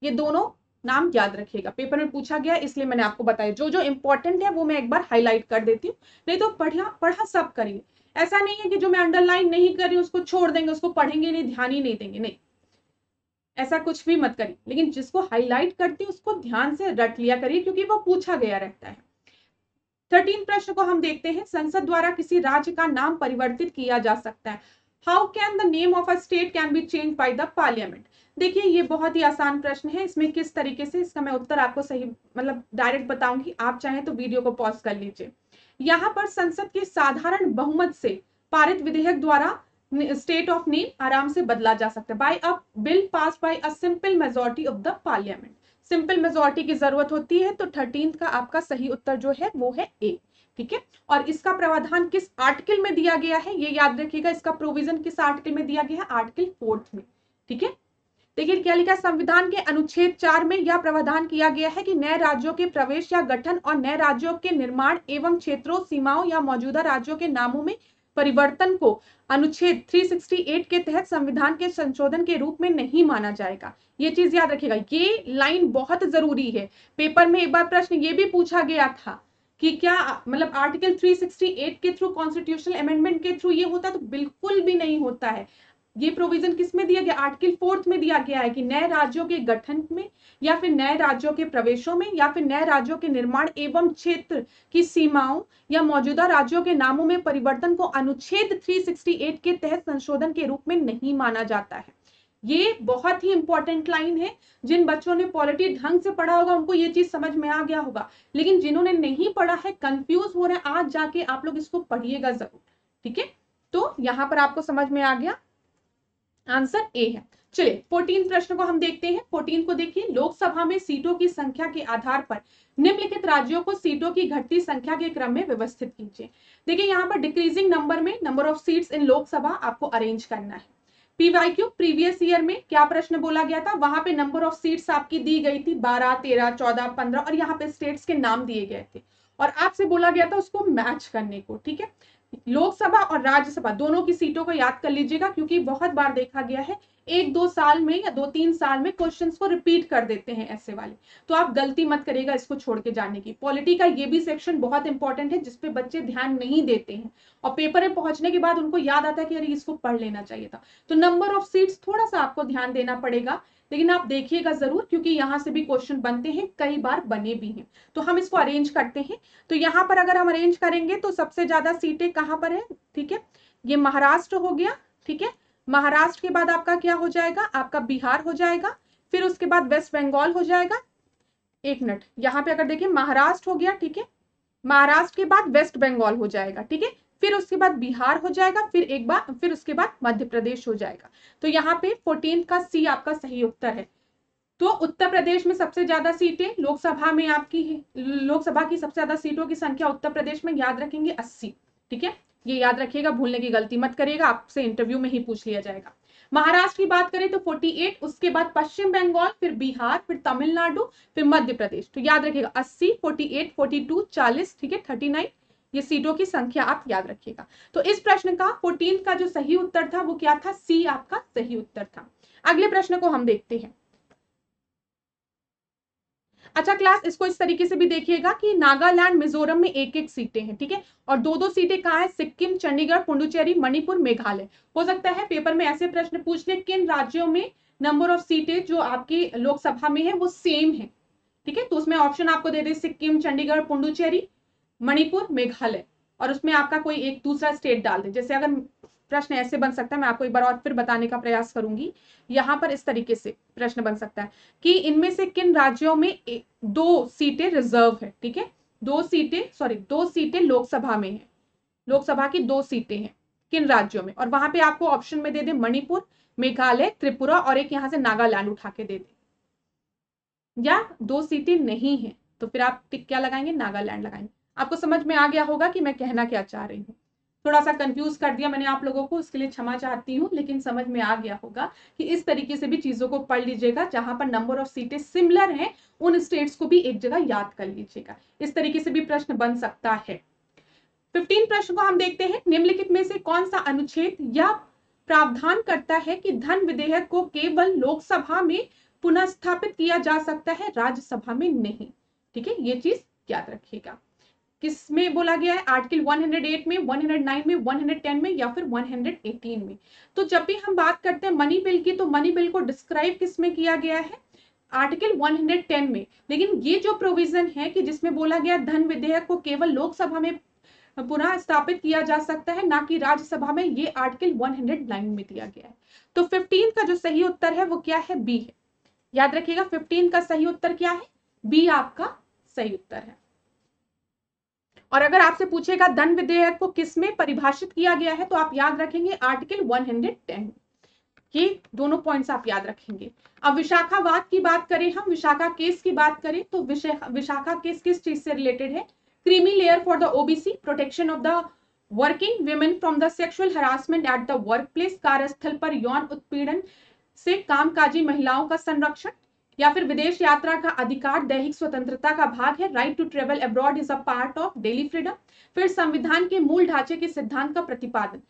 ये दोनों नाम याद रखिएगा, पेपर में पूछा गया इसलिए मैंने आपको बताया। जो जो इंपॉर्टेंट है वो मैं एक बार हाईलाइट कर देती हूँ, नहीं तो पढ़ा सब करिए। ऐसा नहीं है कि जो मैं अंडरलाइन नहीं कर रही उसको छोड़ देंगे, उसको पढ़ेंगे नहीं, ध्यान ही नहीं देंगे, नहीं, ऐसा कुछ भी मत करिए। लेकिन जिसको हाईलाइट करती है उसको ध्यान से रट लिया करिए, क्योंकि वो पूछा गया रहता है। 13 प्रश्न को हम देखते हैं। संसद द्वारा किसी राज्य का नाम परिवर्तित किया जा सकता है। How can the name of a state can be change by the parliament. देखिए ये बहुत ही आसान प्रश्न है, इसमें किस तरीके से इसका मैं उत्तर आपको सही मतलब डायरेक्ट बताऊंगी, आप चाहें तो वीडियो को पॉज कर लीजिए। यहाँ पर संसद के साधारण बहुमत से पारित विधेयक द्वारा स्टेट ऑफ नेम आराम से बदला जा सकता है। By a bill pass by a simple majority of the parliament. Simple majority की जरूरत होती है, तो 13 का आपका सही उत्तर जो है वो है ए। ठीक है, और इसका प्रावधान किस आर्टिकल में दिया गया है, ये याद रखिएगा, इसका प्रोविजन किस आर्टिकल में दिया गया है, आर्टिकल 4 में। ठीक है, देखिए क्या लिखा है, संविधान के अनुच्छेद 4 में यह प्रावधान किया गया है कि नए राज्यों के प्रवेश या गठन और नए राज्यों के निर्माण एवं क्षेत्रों, सीमाओं या मौजूदा राज्यों के नामों में परिवर्तन को अनुच्छेद 368 के तहत संविधान के संशोधन के रूप में नहीं माना जाएगा। ये चीज याद रखिएगा, ये लाइन बहुत जरूरी है। पेपर में एक बार प्रश्न ये भी पूछा गया था कि क्या मतलब आर्टिकल 368 के थ्रू कॉन्स्टिट्यूशनल अमेंडमेंट के थ्रू ये होता है, तो बिल्कुल भी नहीं होता है। ये प्रोविजन किस में दिया गया, आर्टिकल 4 में दिया गया है कि नए राज्यों के गठन में या फिर नए राज्यों के प्रवेशों में या फिर नए राज्यों के निर्माण एवं क्षेत्र की सीमाओं या मौजूदा राज्यों के नामों में परिवर्तन को अनुच्छेद 368 के तहत संशोधन के रूप में नहीं माना जाता है। ये बहुत ही इंपॉर्टेंट लाइन है। जिन बच्चों ने पॉलिटी ढंग से पढ़ा होगा उनको ये चीज समझ में आ गया होगा, लेकिन जिन्होंने नहीं पढ़ा है, कंफ्यूज हो रहे हैं, आज जाके आप लोग इसको पढ़िएगा जरूर। ठीक है, तो यहां पर आपको समझ में आ गया, आंसर ए है। चलिए 14 प्रश्न को हम देखते हैं। 14 को देखिए, लोकसभा में सीटों की संख्या के आधार पर निम्नलिखित राज्यों को सीटों की घटती संख्या के क्रम में व्यवस्थित कीजिए। देखिए यहाँ पर डिक्रीजिंग नंबर में number of seats in Lok Sabha आपको अरेंज करना है। पीवाईक्यू प्रीवियस ईयर में क्या प्रश्न बोला गया था, वहां पे नंबर ऑफ सीट्स आपकी दी गई थी 12, 13, 14, 15 और यहाँ पे स्टेट्स के नाम दिए गए थे और आपसे बोला गया था उसको मैच करने को। ठीक है, लोकसभा और राज्यसभा दोनों की सीटों को याद कर लीजिएगा, क्योंकि बहुत बार देखा गया है 1-2 साल में या 2-3 साल में क्वेश्चंस को रिपीट कर देते हैं ऐसे वाले, तो आप गलती मत करिएगा इसको छोड़ के जाने की। पॉलिटी का ये भी सेक्शन बहुत इंपॉर्टेंट है जिसपे बच्चे ध्यान नहीं देते हैं और पेपर में पहुंचने के बाद उनको याद आता है कि अरे इसको पढ़ लेना चाहिए था। तो नंबर ऑफ सीट्स थोड़ा सा आपको ध्यान देना पड़ेगा, लेकिन आप देखिएगा जरूर, क्योंकि यहां से भी क्वेश्चन बनते हैं, कई बार बने भी हैं। तो हम इसको अरेंज करते हैं। तो यहाँ पर अगर हम अरेंज करेंगे तो सबसे ज्यादा सीटें कहां पर है, ठीक है, ये महाराष्ट्र हो गया। ठीक है, महाराष्ट्र के बाद आपका क्या हो जाएगा, आपका बिहार हो जाएगा, फिर उसके बाद वेस्ट बंगाल हो जाएगा। एक मिनट, यहाँ पे अगर देखिए महाराष्ट्र हो गया, ठीक है, महाराष्ट्र के बाद वेस्ट बंगाल हो जाएगा। ठीक है, फिर उसके बाद बिहार हो जाएगा, फिर एक बार फिर उसके बाद मध्य प्रदेश हो जाएगा। तो यहाँ पे 14 का सी आपका सही उत्तर है। तो उत्तर प्रदेश में सबसे ज्यादा सीटें लोकसभा में आपकी है, लोकसभा की सबसे ज्यादा सीटों की संख्या उत्तर प्रदेश में याद रखेंगे 80। ठीक है, ये याद रखिएगा, भूलने की गलती मत करिएगा, आपसे इंटरव्यू में ही पूछ लिया जाएगा। महाराष्ट्र की बात करें तो 48, उसके बाद पश्चिम बंगाल, फिर बिहार, फिर तमिलनाडु, फिर मध्य प्रदेश। तो याद रखिएगा 80, 48, 42, 40, ठीक है, 39, ये सीटों की संख्या आप याद रखिएगा। तो इस प्रश्न का 14 का जो सही उत्तर था वो क्या था, सी आपका सही उत्तर था। अगले प्रश्न को हम देखते हैं। अच्छा क्लास, इसको इस तरीके से भी देखिएगा कि नागालैंड मिजोरम में एक एक सीटें हैं, ठीक है, और दो दो सीटें कहाँ है, सिक्किम, चंडीगढ़, पुडुचेरी, मणिपुर, मेघालय। हो सकता है पेपर में ऐसे प्रश्न पूछ ले किन राज्यों में नंबर ऑफ सीटें जो आपकी लोकसभा में है वो सेम है। ठीक है, तो उसमें ऑप्शन आपको दे दे सिक्किम, चंडीगढ़, पुडुचेरी, मणिपुर, मेघालय, और उसमें आपका कोई एक दूसरा स्टेट डाल दे। जैसे अगर प्रश्न ऐसे बन सकता है, मैं आपको एक बार और फिर बताने का प्रयास करूंगी। यहाँ पर इस तरीके से प्रश्न बन सकता है कि इनमें से किन राज्यों में 2 सीटें रिजर्व है। ठीक है, 2 सीटें लोकसभा में है, लोकसभा की 2 सीटें हैं किन राज्यों में, और वहां पे आपको ऑप्शन में दे दे मणिपुर, मेघालय, त्रिपुरा और एक यहां से नागालैंड उठा के दे दे, या 2 सीटें नहीं है तो फिर आप टिक क्या लगाएंगे, नागालैंड लगाएंगे। आपको समझ में आ गया होगा कि मैं कहना क्या चाह रही हूँ। थोड़ा सा कंफ्यूज कर दिया मैंने आप लोगों को, इसके लिए क्षमा चाहती हूँ, लेकिन समझ में आ गया होगा कि इस तरीके से भी चीजों को पढ़ लीजिएगा। जहां पर नंबर ऑफ सीटें सिमिलर हैं उन स्टेट्स को भी एक जगह याद कर लीजिएगा। इस तरीके से भी प्रश्न बन सकता है। 15 प्रश्न को हम देखते हैं। निम्नलिखित में से कौन सा अनुच्छेद यह प्रावधान करता है कि धन विधेयक को केवल लोकसभा में पुनः स्थापित किया जा सकता है, राज्यसभा में नहीं। ठीक है, ये चीज याद रखिएगा। किसमें बोला गया है, आर्टिकल 108 में, 109 में, 110 में या फिर 118 में। तो जब भी हम बात करते हैं मनी बिल की, तो मनी बिल को डिस्क्राइब किसमें किया गया है, आर्टिकल 110 में। लेकिन ये जो प्रोविजन है कि जिसमें बोला गया धन विधेयक को केवल लोकसभा में पुनः स्थापित किया जा सकता है, ना कि राज्यसभा में। ये आर्टिकल 109 में दिया गया है। तो 15 का जो सही उत्तर है वो क्या है? बी है। याद रखिएगा 15 का सही उत्तर क्या है? बी आपका सही उत्तर है। और अगर आपसे पूछेगा दंड विधेयक को किसमें परिभाषित किया गया है, तो आप याद रखेंगे आर्टिकल 110। ये दोनों पॉइंट्स आप याद रखेंगे। अब विशाखावाद की बात करें, हम विशाखा केस की बात करें, तो विशाखा केस किस चीज से रिलेटेड है? Creamy layer for the OBC, protection of the working women from the sexual harassment at the work place, कार्यस्थल पर यौन उत्पीड़न से कामकाजी महिलाओं का संरक्षण, या फिर विदेश यात्रा का अधिकार दैहिक स्वतंत्रता का भाग है, right to travel abroad is a part of daily freedom. फिर संविधान के मूल ढांचे के सिद्धांत का प्रतिपादन,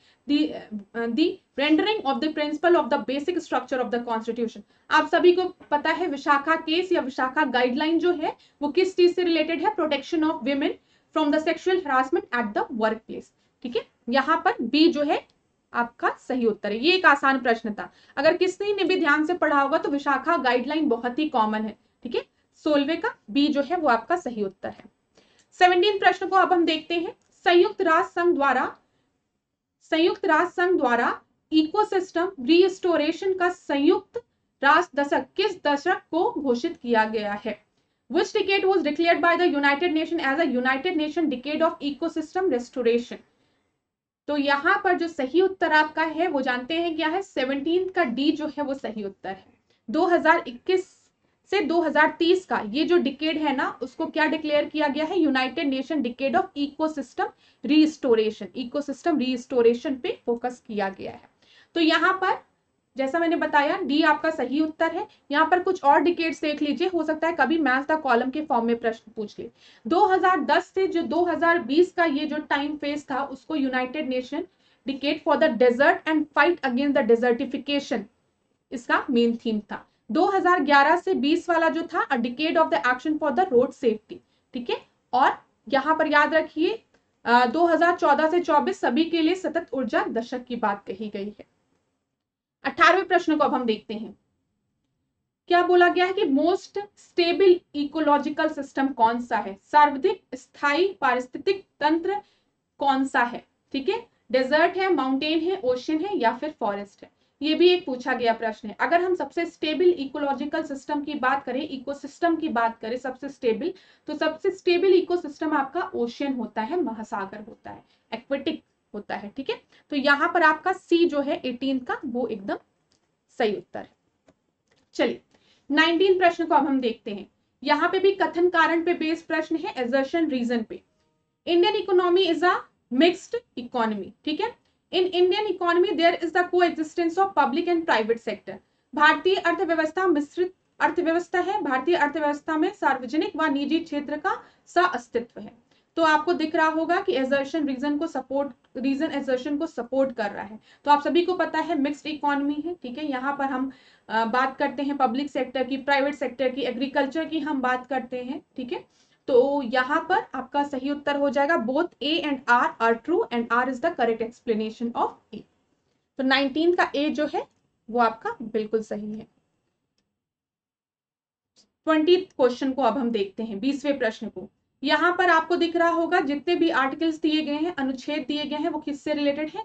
the rendering of the principle of the basic structure of the constitution. आप सभी को पता है विशाखा केस या विशाखा गाइडलाइन जो है वो किस चीज से रिलेटेड है? Protection of women from the sexual harassment at the work place. ठीक है, यहाँ पर बी जो है आपका सही उत्तर है। ये एक आसान प्रश्न था, अगर किसी ने भी ध्यान से पढ़ा होगा तो विशाखा गाइडलाइन बहुत ही कॉमन है। ठीक है, 16वें का बी जो है वो आपका सही उत्तर है। 17 प्रश्न को अब हम देखते हैं। संयुक्त राष्ट्र संघ द्वारा इकोसिस्टम रिस्टोरेशन का संयुक्त राष्ट्र दशक किस दशक को घोषित किया गया है? Which decade was declared by the United Nations as a United Nation Decade of Ecosystem Restoration? तो यहाँ पर जो सही उत्तर आपका है वो जानते हैं क्या है? 17 का डी जो है वो सही उत्तर है। 2021 से 2030 का ये जो डिकेड है ना, उसको क्या डिक्लेयर किया गया है? United Nation decade of ecosystem restoration. Ecosystem restoration पे फोकस किया गया है। तो यहाँ पर जैसा मैंने बताया डी आपका सही उत्तर है। यहाँ पर कुछ और डिकेड्स देख लीजिए, हो सकता है कभी मैच द कॉलम के फॉर्म में प्रश्न पूछ ले। 2010 से जो 2020 का ये जो टाइम फेज था उसको United Nation decade for the desert and fight against the desertification इसका मेन थीम था। 2011 से 20 वाला जो था a decade of the action for the road safety. ठीक है, और यहाँ पर याद रखिए 2014 से 24 सभी के लिए सतत ऊर्जा दशक की बात कही गई है। 18वें प्रश्न को अब हम देखते हैं। क्या बोला गया है कि मोस्ट स्टेबल इकोलॉजिकल सिस्टम कौन सा है? सर्वाधिक स्थायी पारिस्थितिक तंत्र कौन सा है? ठीक है, डेजर्ट है, माउंटेन है, ओशन है या फिर फॉरेस्ट है? ये भी एक पूछा गया प्रश्न है। अगर हम सबसे स्टेबल इकोलॉजिकल सिस्टम की बात करें, इकोसिस्टम की बात करें सबसे स्टेबल, तो सबसे स्टेबल इकोसिस्टम आपका ओशियन होता है, महासागर होता है, एक्वेटिक होता है। ठीक है, तो यहाँ पर आपका सी जो है 18 का वो एकदम सही उत्तर है। चलिए 19 प्रश्न को अब हम देखते हैं। यहाँ पे भी कथन कारण पे बेस्ड प्रश्न है, एजर्शन रीजन पे। Indian economy is a mixed economy. ठीक है, in Indian economy there is the coexistence of public and private sector. भारतीय अर्थव्यवस्था मिश्रित अर्थव्यवस्था है। भारतीय अर्थव्यवस्था में सार्वजनिक व निजी क्षेत्र का सह-अस्तित्व है। तो आपको दिख रहा होगा कि एजर्शन रीजन एजर्शन को सपोर्ट कर रहा है। तो आप सभी को पता है मिक्स्ड इकोनॉमी है। ठीक है, यहाँ पर हम बात करते हैं पब्लिक सेक्टर की, प्राइवेट सेक्टर की, एग्रीकल्चर की हम बात करते हैं। ठीक है, तो यहाँ पर आपका सही उत्तर हो जाएगा both A and R are true and R is the correct explanation of A. तो 19 का ए जो है वो आपका बिल्कुल सही है। 20 क्वेश्चन को अब हम देखते हैं, 20वें प्रश्न को। यहाँ पर आपको दिख रहा होगा जितने भी आर्टिकल्स दिए गए हैं, अनुच्छेद दिए गए हैं, वो किससे रिलेटेड है?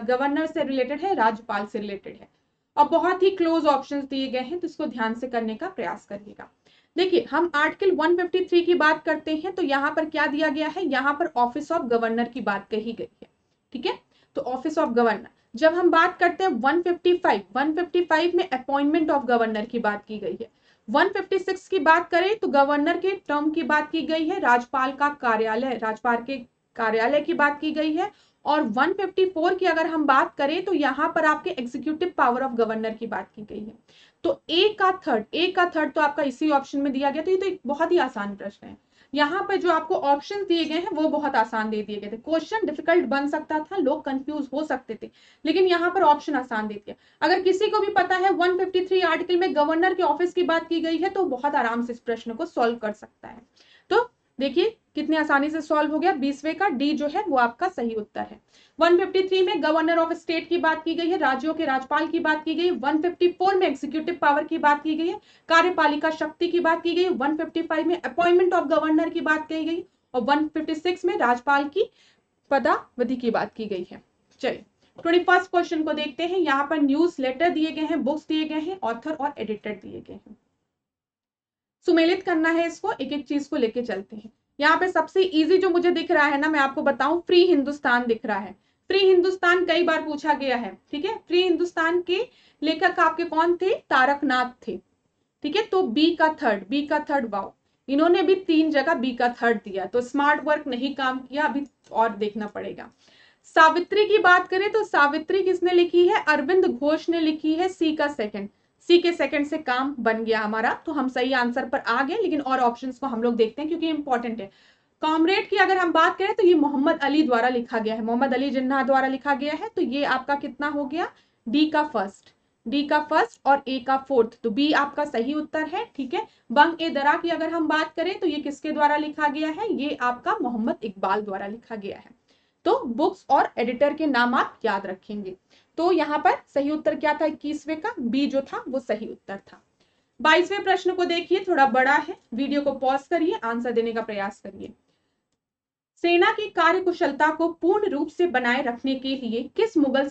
गवर्नर से रिलेटेड है, राज्यपाल से रिलेटेड है, और बहुत ही क्लोज ऑप्शंस दिए गए हैं, तो इसको ध्यान से करने का प्रयास करिएगा। देखिए हम आर्टिकल 153 की बात करते हैं, तो यहाँ पर क्या दिया गया है? यहाँ पर ऑफिस ऑफ गवर्नर की बात कही गई है। ठीक है, तो ऑफिस ऑफ गवर्नर। जब हम बात करते हैं 155 में अपॉइंटमेंट ऑफ गवर्नर की बात की गई है। 156 की बात करें तो गवर्नर के टर्म की बात की गई है, राज्यपाल के कार्यालय की बात की गई है, और 154 की अगर हम बात करें तो यहाँ पर आपके एग्जीक्यूटिव पावर ऑफ गवर्नर की बात की गई है। तो ए का थर्ड तो आपका इसी ऑप्शन में दिया गया। तो ये तो एक बहुत ही आसान प्रश्न है। यहाँ पर जो आपको ऑप्शन दिए गए हैं वो बहुत आसान दे दिए गए थे। क्वेश्चन डिफिकल्ट बन सकता था, लोग कंफ्यूज हो सकते थे, लेकिन यहाँ पर ऑप्शन आसान दे दिया। अगर किसी को भी पता है 153 आर्टिकल में गवर्नर के ऑफिस की बात की गई है तो बहुत आराम से इस प्रश्न को सॉल्व कर सकता है। तो देखिए कितनी आसानी से सॉल्व हो गया। 20वें का डी जो है वो आपका सही उत्तर है। 153 में गवर्नर ऑफ स्टेट की बात की गई है, राज्यों के राज्यपाल की बात की गई। 154 में एग्जीक्यूटिव पावर की बात की गई है, कार्यपालिका शक्ति की बात की गई। 155 में अपॉइंटमेंट ऑफ गवर्नर की बात कही गई, और 156 में राज्यपाल की पदावधि की बात की गई है। चलिए 21 क्वेश्चन को देखते हैं। यहाँ पर न्यूज लेटर दिए गए हैं, बुक्स दिए गए हैं, ऑथर और एडिटर दिए गए हैं। सुमेलित करना है इसको, एक एक चीज को लेके चलते हैं। यहाँ पे सबसे इजी जो मुझे दिख रहा है ना, मैं आपको बताऊं, फ्री हिंदुस्तान दिख रहा है। फ्री हिंदुस्तान कई बार पूछा गया है, ठीक है। फ्री हिंदुस्तान के लेखक आपके कौन थे? तारकनाथ थे, ठीक है। तो बी का थर्ड, वाओ, इन्होंने भी 3 जगह बी का थर्ड दिया, तो स्मार्ट वर्क नहीं काम किया, अभी और देखना पड़ेगा। सावित्री की बात करें तो सावित्री किसने लिखी है? अरविंद घोष ने लिखी है। सी के सेकंड से काम बन गया हमारा, तो हम सही आंसर पर आ गए। लेकिन और ऑप्शंस को हम लोग देखते हैं क्योंकि इंपॉर्टेंट है। कॉमरेड की अगर हम बात करें तो ये मोहम्मद अली द्वारा लिखा गया है, मोहम्मद अली जिन्ना द्वारा लिखा गया है। तो ये आपका कितना हो गया? डी का फर्स्ट और ए का फोर्थ, तो बी आपका सही उत्तर है, ठीक है। बंग ए दरा की अगर हम बात करें तो ये किसके द्वारा लिखा गया है? ये आपका मोहम्मद इकबाल द्वारा लिखा गया है। तो बुक्स और एडिटर के नाम आप याद रखेंगे। तो यहाँ पर सही उत्तर क्या था? 21वें का बी जो था वो सही उत्तर था। 22वें प्रश्न को देखिए, थोड़ा बड़ा है, वीडियो को पॉज करिए, आंसर देने का प्रयास करिए। सेना की कार्यकुशलता को पूर्ण रूप से बनाए रखने के लिए किस मुगल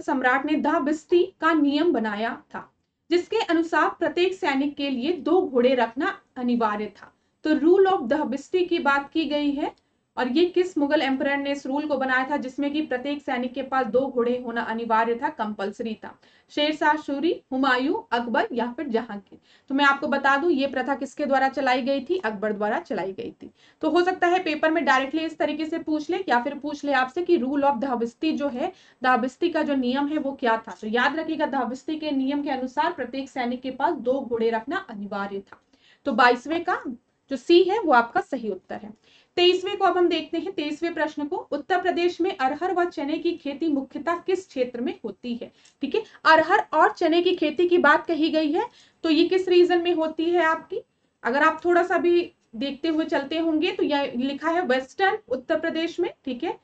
सम्राट ने दाहबस्ती का नियम बनाया था, जिसके अनुसार प्रत्येक सैनिक के लिए 2 घोड़े रखना अनिवार्य था? तो रूल ऑफ दाहबस्ती की बात की गई है, और ये किस मुगल एम्परर ने इस रूल को बनाया था जिसमें कि प्रत्येक सैनिक के पास 2 घोड़े होना अनिवार्य था, कंपलसरी था? शेरशाह सूरी, हुमायूं, अकबर या फिर जहांगीर? तो मैं आपको बता दूं, ये प्रथा किसके द्वारा चलाई गई थी? अकबर द्वारा चलाई गई थी। तो हो सकता है पेपर में डायरेक्टली इस तरीके से पूछ ले, या फिर पूछ ले आपसे कि रूल ऑफ दाहबस्ती जो है, दाहबस्ती का जो नियम है वो क्या था? तो याद रखिएगा, दाहबस्ती के नियम के अनुसार प्रत्येक सैनिक के पास 2 घोड़े रखना अनिवार्य था। तो 22वें का जो सी है वो आपका सही उत्तर है। 23वें को अब हम देखते हैं। 23वें प्रश्न को, उत्तर प्रदेश में अरहर व चने की खेती मुख्यतः किस क्षेत्र में होती है? ठीक है, अरहर और चने की खेती की बात कही गई है, तो ये किस रीजन में होती है आपकी? अगर आप थोड़ा सा भी देखते हुए चलते होंगे तो यह लिखा है वेस्टर्न उत्तर प्रदेश में, ठीक है,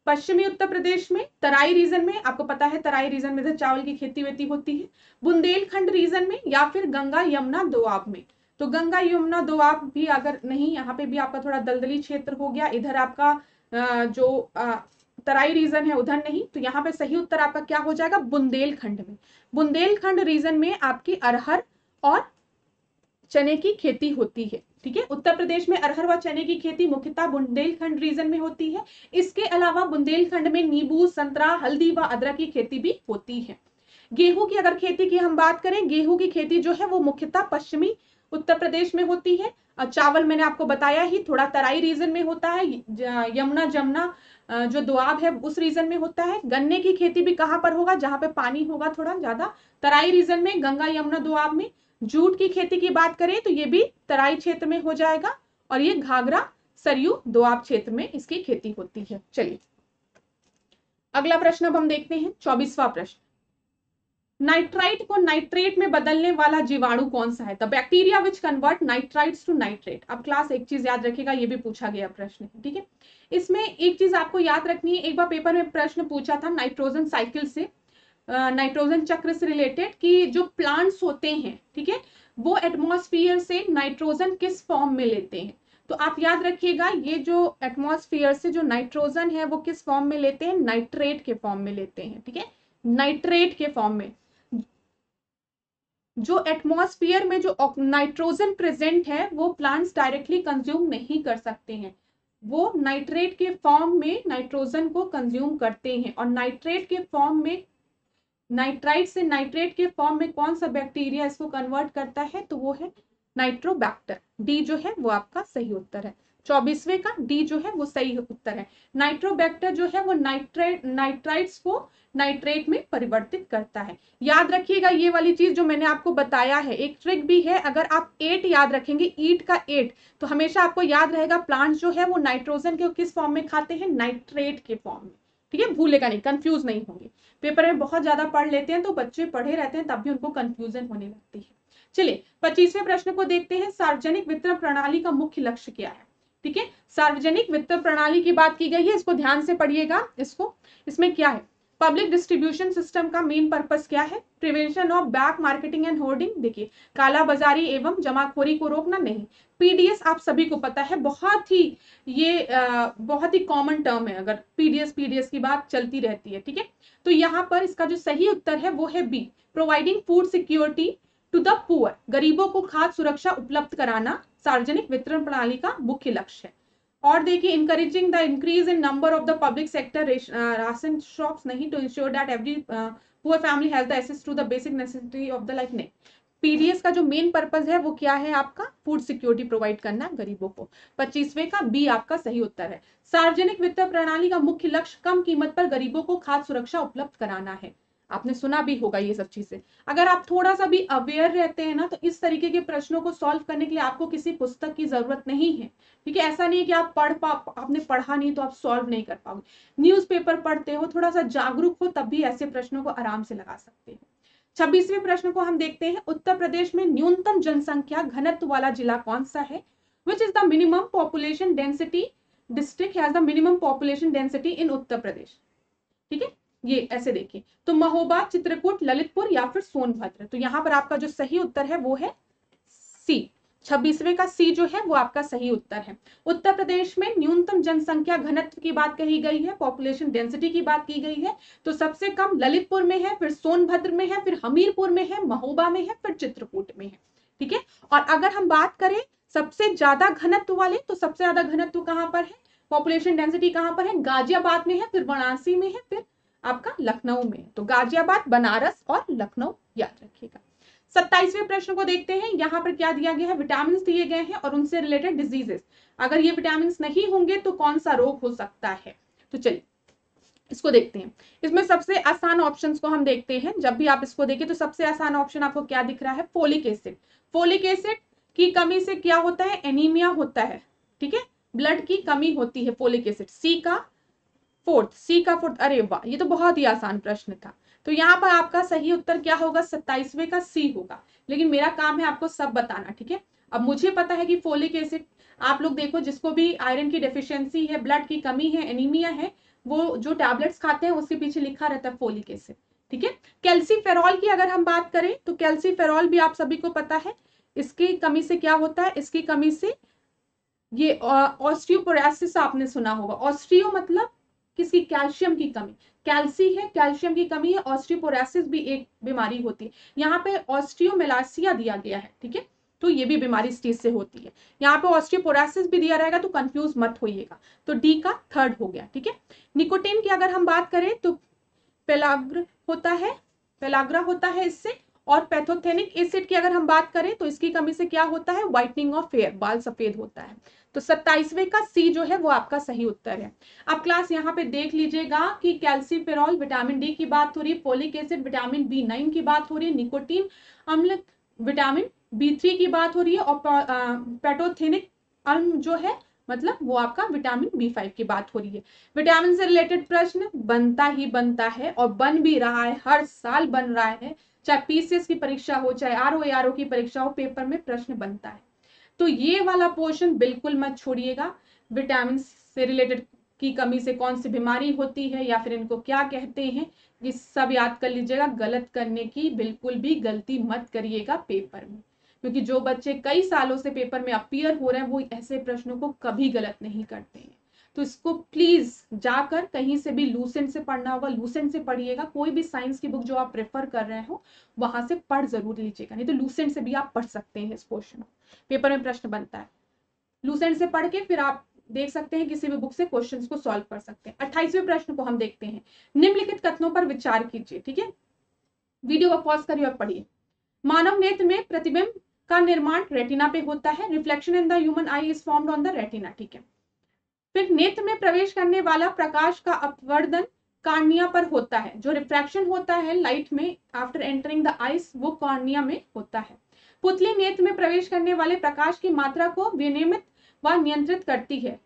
पश्चिमी उत्तर प्रदेश में, तराई रीजन में, आपको पता है तराई रीजन में तो चावल की खेती वेती होती है, बुंदेलखंड रीजन में, या फिर गंगा यमुना दोआब में? तो गंगा यमुना दोआब भी अगर नहीं, यहाँ पे भी आपका थोड़ा दलदली क्षेत्र हो गया, इधर आपका जो तराई रीजन है उधर नहीं, तो यहाँ पे सही उत्तर आपका क्या हो जाएगा? बुंदेलखंड में। बुंदेलखंड रीजन में आपकी अरहर और चने की खेती होती है, ठीक है। उत्तर प्रदेश में अरहर व चने की खेती मुख्यतः बुंदेलखंड रीजन में होती है। इसके अलावा बुंदेलखंड में नींबू, संतरा, हल्दी व अदरक की खेती भी होती है। गेहूं की अगर खेती की हम बात करें, गेहूं की खेती जो है वो मुख्यतः पश्चिमी उत्तर प्रदेश में होती है। चावल मैंने आपको बताया ही, थोड़ा तराई रीजन में होता है, यमुना जमुना जो दोआब है उस रीजन में होता है। गन्ने की खेती भी कहाँ पर होगा? जहां पे पानी होगा थोड़ा ज्यादा, तराई रीजन में, गंगा यमुना दोआब में। जूट की खेती की बात करें तो ये भी तराई क्षेत्र में हो जाएगा, और ये घाघरा सरयू दोआब क्षेत्र में इसकी खेती होती है। चलिए अगला प्रश्न अब हम देखते हैं, 24वां प्रश्न। नाइट्राइट को नाइट्रेट में बदलने वाला जीवाणु कौन सा है? The bacteria which convert nitrites to nitrate. अब क्लास एक चीज याद रखिएगा, ये भी पूछा गया प्रश्न है, ठीक है। इसमें एक चीज आपको याद रखनी है, एक बार पेपर में प्रश्न पूछा था नाइट्रोजन साइकिल से, नाइट्रोजन चक्र से रिलेटेड, कि जो प्लांट्स होते हैं, ठीक है, वो एटमॉस्फेयर से नाइट्रोजन किस फॉर्म में लेते हैं? तो आप याद रखिएगा, ये जो एटमॉस्फेयर से जो नाइट्रोजन है वो किस फॉर्म में लेते हैं? नाइट्रेट के फॉर्म में लेते हैं, ठीक है, नाइट्रेट के फॉर्म में। जो एटमॉस्फेयर में जो नाइट्रोजन प्रेजेंट है वो प्लांट्स डायरेक्टली कंज्यूम नहीं कर सकते हैं, वो नाइट्रेट के फॉर्म में नाइट्रोजन को कंज्यूम करते हैं। और नाइट्रेट के फॉर्म में, नाइट्राइट से नाइट्रेट के फॉर्म में कौन सा बैक्टीरिया इसको कन्वर्ट करता है? तो वो है नाइट्रोबैक्टर। डी जो है वो आपका सही उत्तर है। 24वें का डी जो है वो सही उत्तर है। नाइट्रोबैक्टर जो है वो नाइट्राइट्स को नाइट्रेट में परिवर्तित करता है। याद रखिएगा ये वाली चीज जो मैंने आपको बताया है, एक ट्रिक भी है, अगर आप 8 याद रखेंगे, ईट का 8, तो हमेशा आपको याद रहेगा प्लांट्स जो है वो नाइट्रोजन के किस फॉर्म में खाते हैं? नाइट्रेट के फॉर्म में, ठीक है, भूलेगा नहीं, कंफ्यूज नहीं होंगे। पेपर में बहुत ज्यादा पढ़ लेते हैं तो बच्चे पढ़े रहते हैं तब भी उनको कंफ्यूजन होने लगती है। चलिए 25वें प्रश्न को देखते हैं। सार्वजनिक वितरण प्रणाली का मुख्य लक्ष्य क्या है? ठीक है, सार्वजनिक वितरण प्रणाली की बात की गई है, इसको ध्यान से पढ़िएगा। इसमें क्या है? पब्लिक डिस्ट्रीब्यूशन सिस्टम का मेन पर्पस क्या है? Prevention of back marketing and hoarding. देखिए, काला बाजारी एवं जमाखोरी को रोकना नहीं। पीडीएस आप सभी को पता है, बहुत ही कॉमन टर्म है, अगर पीडीएस की बात चलती रहती है, ठीक है। तो यहाँ पर इसका जो सही उत्तर है वो है B, providing food security to the poor. गरीबों को खाद्य सुरक्षा उपलब्ध कराना सार्वजनिक वितरण प्रणाली का मुख्य लक्ष्य है। और देखिए, encouraging the increase in number of the public sector ration shops नहीं, to ensure that every poor family has the access to the basic necessity of the life. नहीं, पीडीएस का जो मेन पर्पस है वो क्या है आपका? फूड सिक्योरिटी प्रोवाइड करना गरीबों को। 25वें का बी आपका सही उत्तर है। सार्वजनिक वितरण प्रणाली का मुख्य लक्ष्य कम कीमत पर गरीबों को खाद्य सुरक्षा उपलब्ध कराना है। आपने सुना भी होगा ये सब चीजें। अगर आप थोड़ा सा भी अवेयर रहते हैं ना, तो इस तरीके के प्रश्नों को सॉल्व करने के लिए आपको किसी पुस्तक की जरूरत नहीं है, ठीक है। ऐसा नहीं है कि आप आपने पढ़ा नहीं तो आप सॉल्व नहीं कर पाओगे। न्यूज़पेपर पढ़ते हो, थोड़ा सा जागरूक हो, तब भी ऐसे प्रश्नों को आराम से लगा सकते हैं। 26वें प्रश्न को हम देखते हैं। उत्तर प्रदेश में न्यूनतम जनसंख्या घनत्व वाला जिला कौन सा है? Which is the minimum population density district has the minimum population density in Uttar Pradesh, ठीक है। ये ऐसे देखिए, तो महोबा, चित्रकूट, ललितपुर या फिर सोनभद्र। तो यहाँ पर आपका जो सही उत्तर है वो है सी। 26वें का सी जो है वो आपका सही उत्तर है। उत्तर प्रदेश में न्यूनतम जनसंख्या घनत्व की बात कही गई है, पॉपुलेशन डेंसिटी की बात की गई है, तो सबसे कम ललितपुर में है, फिर सोनभद्र में है, फिर हमीरपुर में है, महोबा में है, फिर चित्रकूट में है, ठीक है। और अगर हम बात करें सबसे ज्यादा घनत्व वाले, तो सबसे ज्यादा घनत्व कहाँ पर है, पॉपुलेशन डेंसिटी कहाँ पर है? गाजियाबाद में है, फिर वाराणसी में है, फिर आपका लखनऊ में। तो गाजियाबाद, बनारस और लखनऊ याद रखिएगा। 27वें प्रश्न को देखते हैं। यहाँ पर क्या दिया गया है? विटामिन दिए गए हैं और उनसे रिलेटेड डिजीजेस। अगर ये विटामिन नहीं होंगे तो कौन सा रोग हो सकता है? तो चलिए इसको देखते हैं। इसमें सबसे आसान ऑप्शंस को हम देखते हैं। जब भी आप इसको देखें तो सबसे आसान ऑप्शन आपको क्या दिख रहा है? Folic acid. फोलिक एसिड की कमी से क्या होता है? एनीमिया होता है, ठीक है, ब्लड की कमी होती है। फोलिक एसिड सी का फोर्थ। अरे वाह, ये तो बहुत ही आसान प्रश्न था। तो यहाँ पर आपका सही उत्तर क्या होगा? 27वें का सी होगा। लेकिन मेरा काम है आपको सब बताना, ठीक है। अब मुझे पता है कि फोलिक एसिड, आप लोग देखो जिसको भी आयरन की डेफिशिएंसी है, ब्लड की कमी है, एनीमिया है, वो जो टैबलेट्स खाते हैं उसके पीछे लिखा रहता है फोलिक एसिड, ठीक है। कैल्सीफेरॉल की अगर हम बात करें तो कैल्सीफेरॉल भी आप सभी को पता है, इसकी कमी से क्या होता है? इसकी कमी से ये ऑस्टियोपोरोसिस आपने सुना होगा। ऑस्टियो मतलब किसी कैल्शियम की कमी, कैल्सी है, कैल्शियम की कमी है। ऑस्टियोपोरोसिस भी एक बीमारी होती है। यहाँ पे ऑस्टियोमेलासिया दिया गया है, ठीक है, तो ये भी बीमारी इस चीज से होती है। यहाँ पे ऑस्टियोपोरोसिस भी दिया रहेगा तो कंफ्यूज मत होइएगा। तो डी का थर्ड हो गया, ठीक है। निकोटीन की अगर हम बात करें तो पेलाग्रा होता है इससे। और पैथोथेनिक एसिड की अगर हम बात करें तो इसकी कमी से क्या होता है? व्हाइटनिंग ऑफ हेयर, बाल सफेद होता है। तो 27वें का सी जो है वो आपका सही उत्तर है। अब क्लास यहाँ पे देख लीजिएगा कि कैल्सीफेरॉल विटामिन डी की बात हो रही है, फोलिक एसिड विटामिन B9 की बात हो रही है, निकोटीन अम्ल विटामिन B3 की बात हो रही है, और पैथोथेनिक अम्ल जो है मतलब वो आपका विटामिन B5 की बात हो रही है। विटामिन से रिलेटेड प्रश्न बनता ही बनता है और बन भी रहा है, हर साल बन रहा है। चाहे पीसीएस की परीक्षा हो, चाहे आरओ की परीक्षा हो, पेपर में प्रश्न बनता है। तो ये वाला पोर्शन बिल्कुल मत छोड़िएगा। विटामिन से रिलेटेड की कमी से कौन सी बीमारी होती है या फिर इनको क्या कहते हैं, ये सब याद कर लीजिएगा। गलत करने की बिल्कुल भी गलती मत करिएगा पेपर में, क्योंकि जो बच्चे कई सालों से पेपर में अपीयर हो रहे हैं वो ऐसे प्रश्नों को कभी गलत नहीं करते हैं। तो इसको प्लीज जाकर कहीं से भी लूसेंट से पढ़ना होगा, लूसेंट से पढ़िएगा। कोई भी साइंस की बुक जो आप प्रेफर कर रहे हो वहां से पढ़ जरूर लीजिएगा, नहीं तो लूसेंट से भी आप पढ़ सकते हैं। इस क्वेश्चन पेपर में प्रश्न बनता है, लूसेंट से पढ़ के फिर आप देख सकते हैं, किसी भी बुक से क्वेश्चंस को सॉल्व कर सकते हैं। 28वें प्रश्न को हम देखते हैं। निम्नलिखित कथनों पर विचार कीजिए, ठीक है। वीडियो को पॉज करिए और पढ़िए। मानव नेत्र में प्रतिबिंब का निर्माण रेटिना पे होता है। Reflection in the human I is formed on the retina, ठीक है। फिर नेत्र में प्रवेश करने वाला प्रकाश का अपवर्तन कॉर्निया पर होता है। जो रिफ्रैक्शन होता है लाइट में आफ्टर एंटरिंग द आइस, वो कॉर्निया में होता है। पुतली नेत्र में प्रवेश करने वाले प्रकाश की मात्रा को विनियमित व नियंत्रित करती है,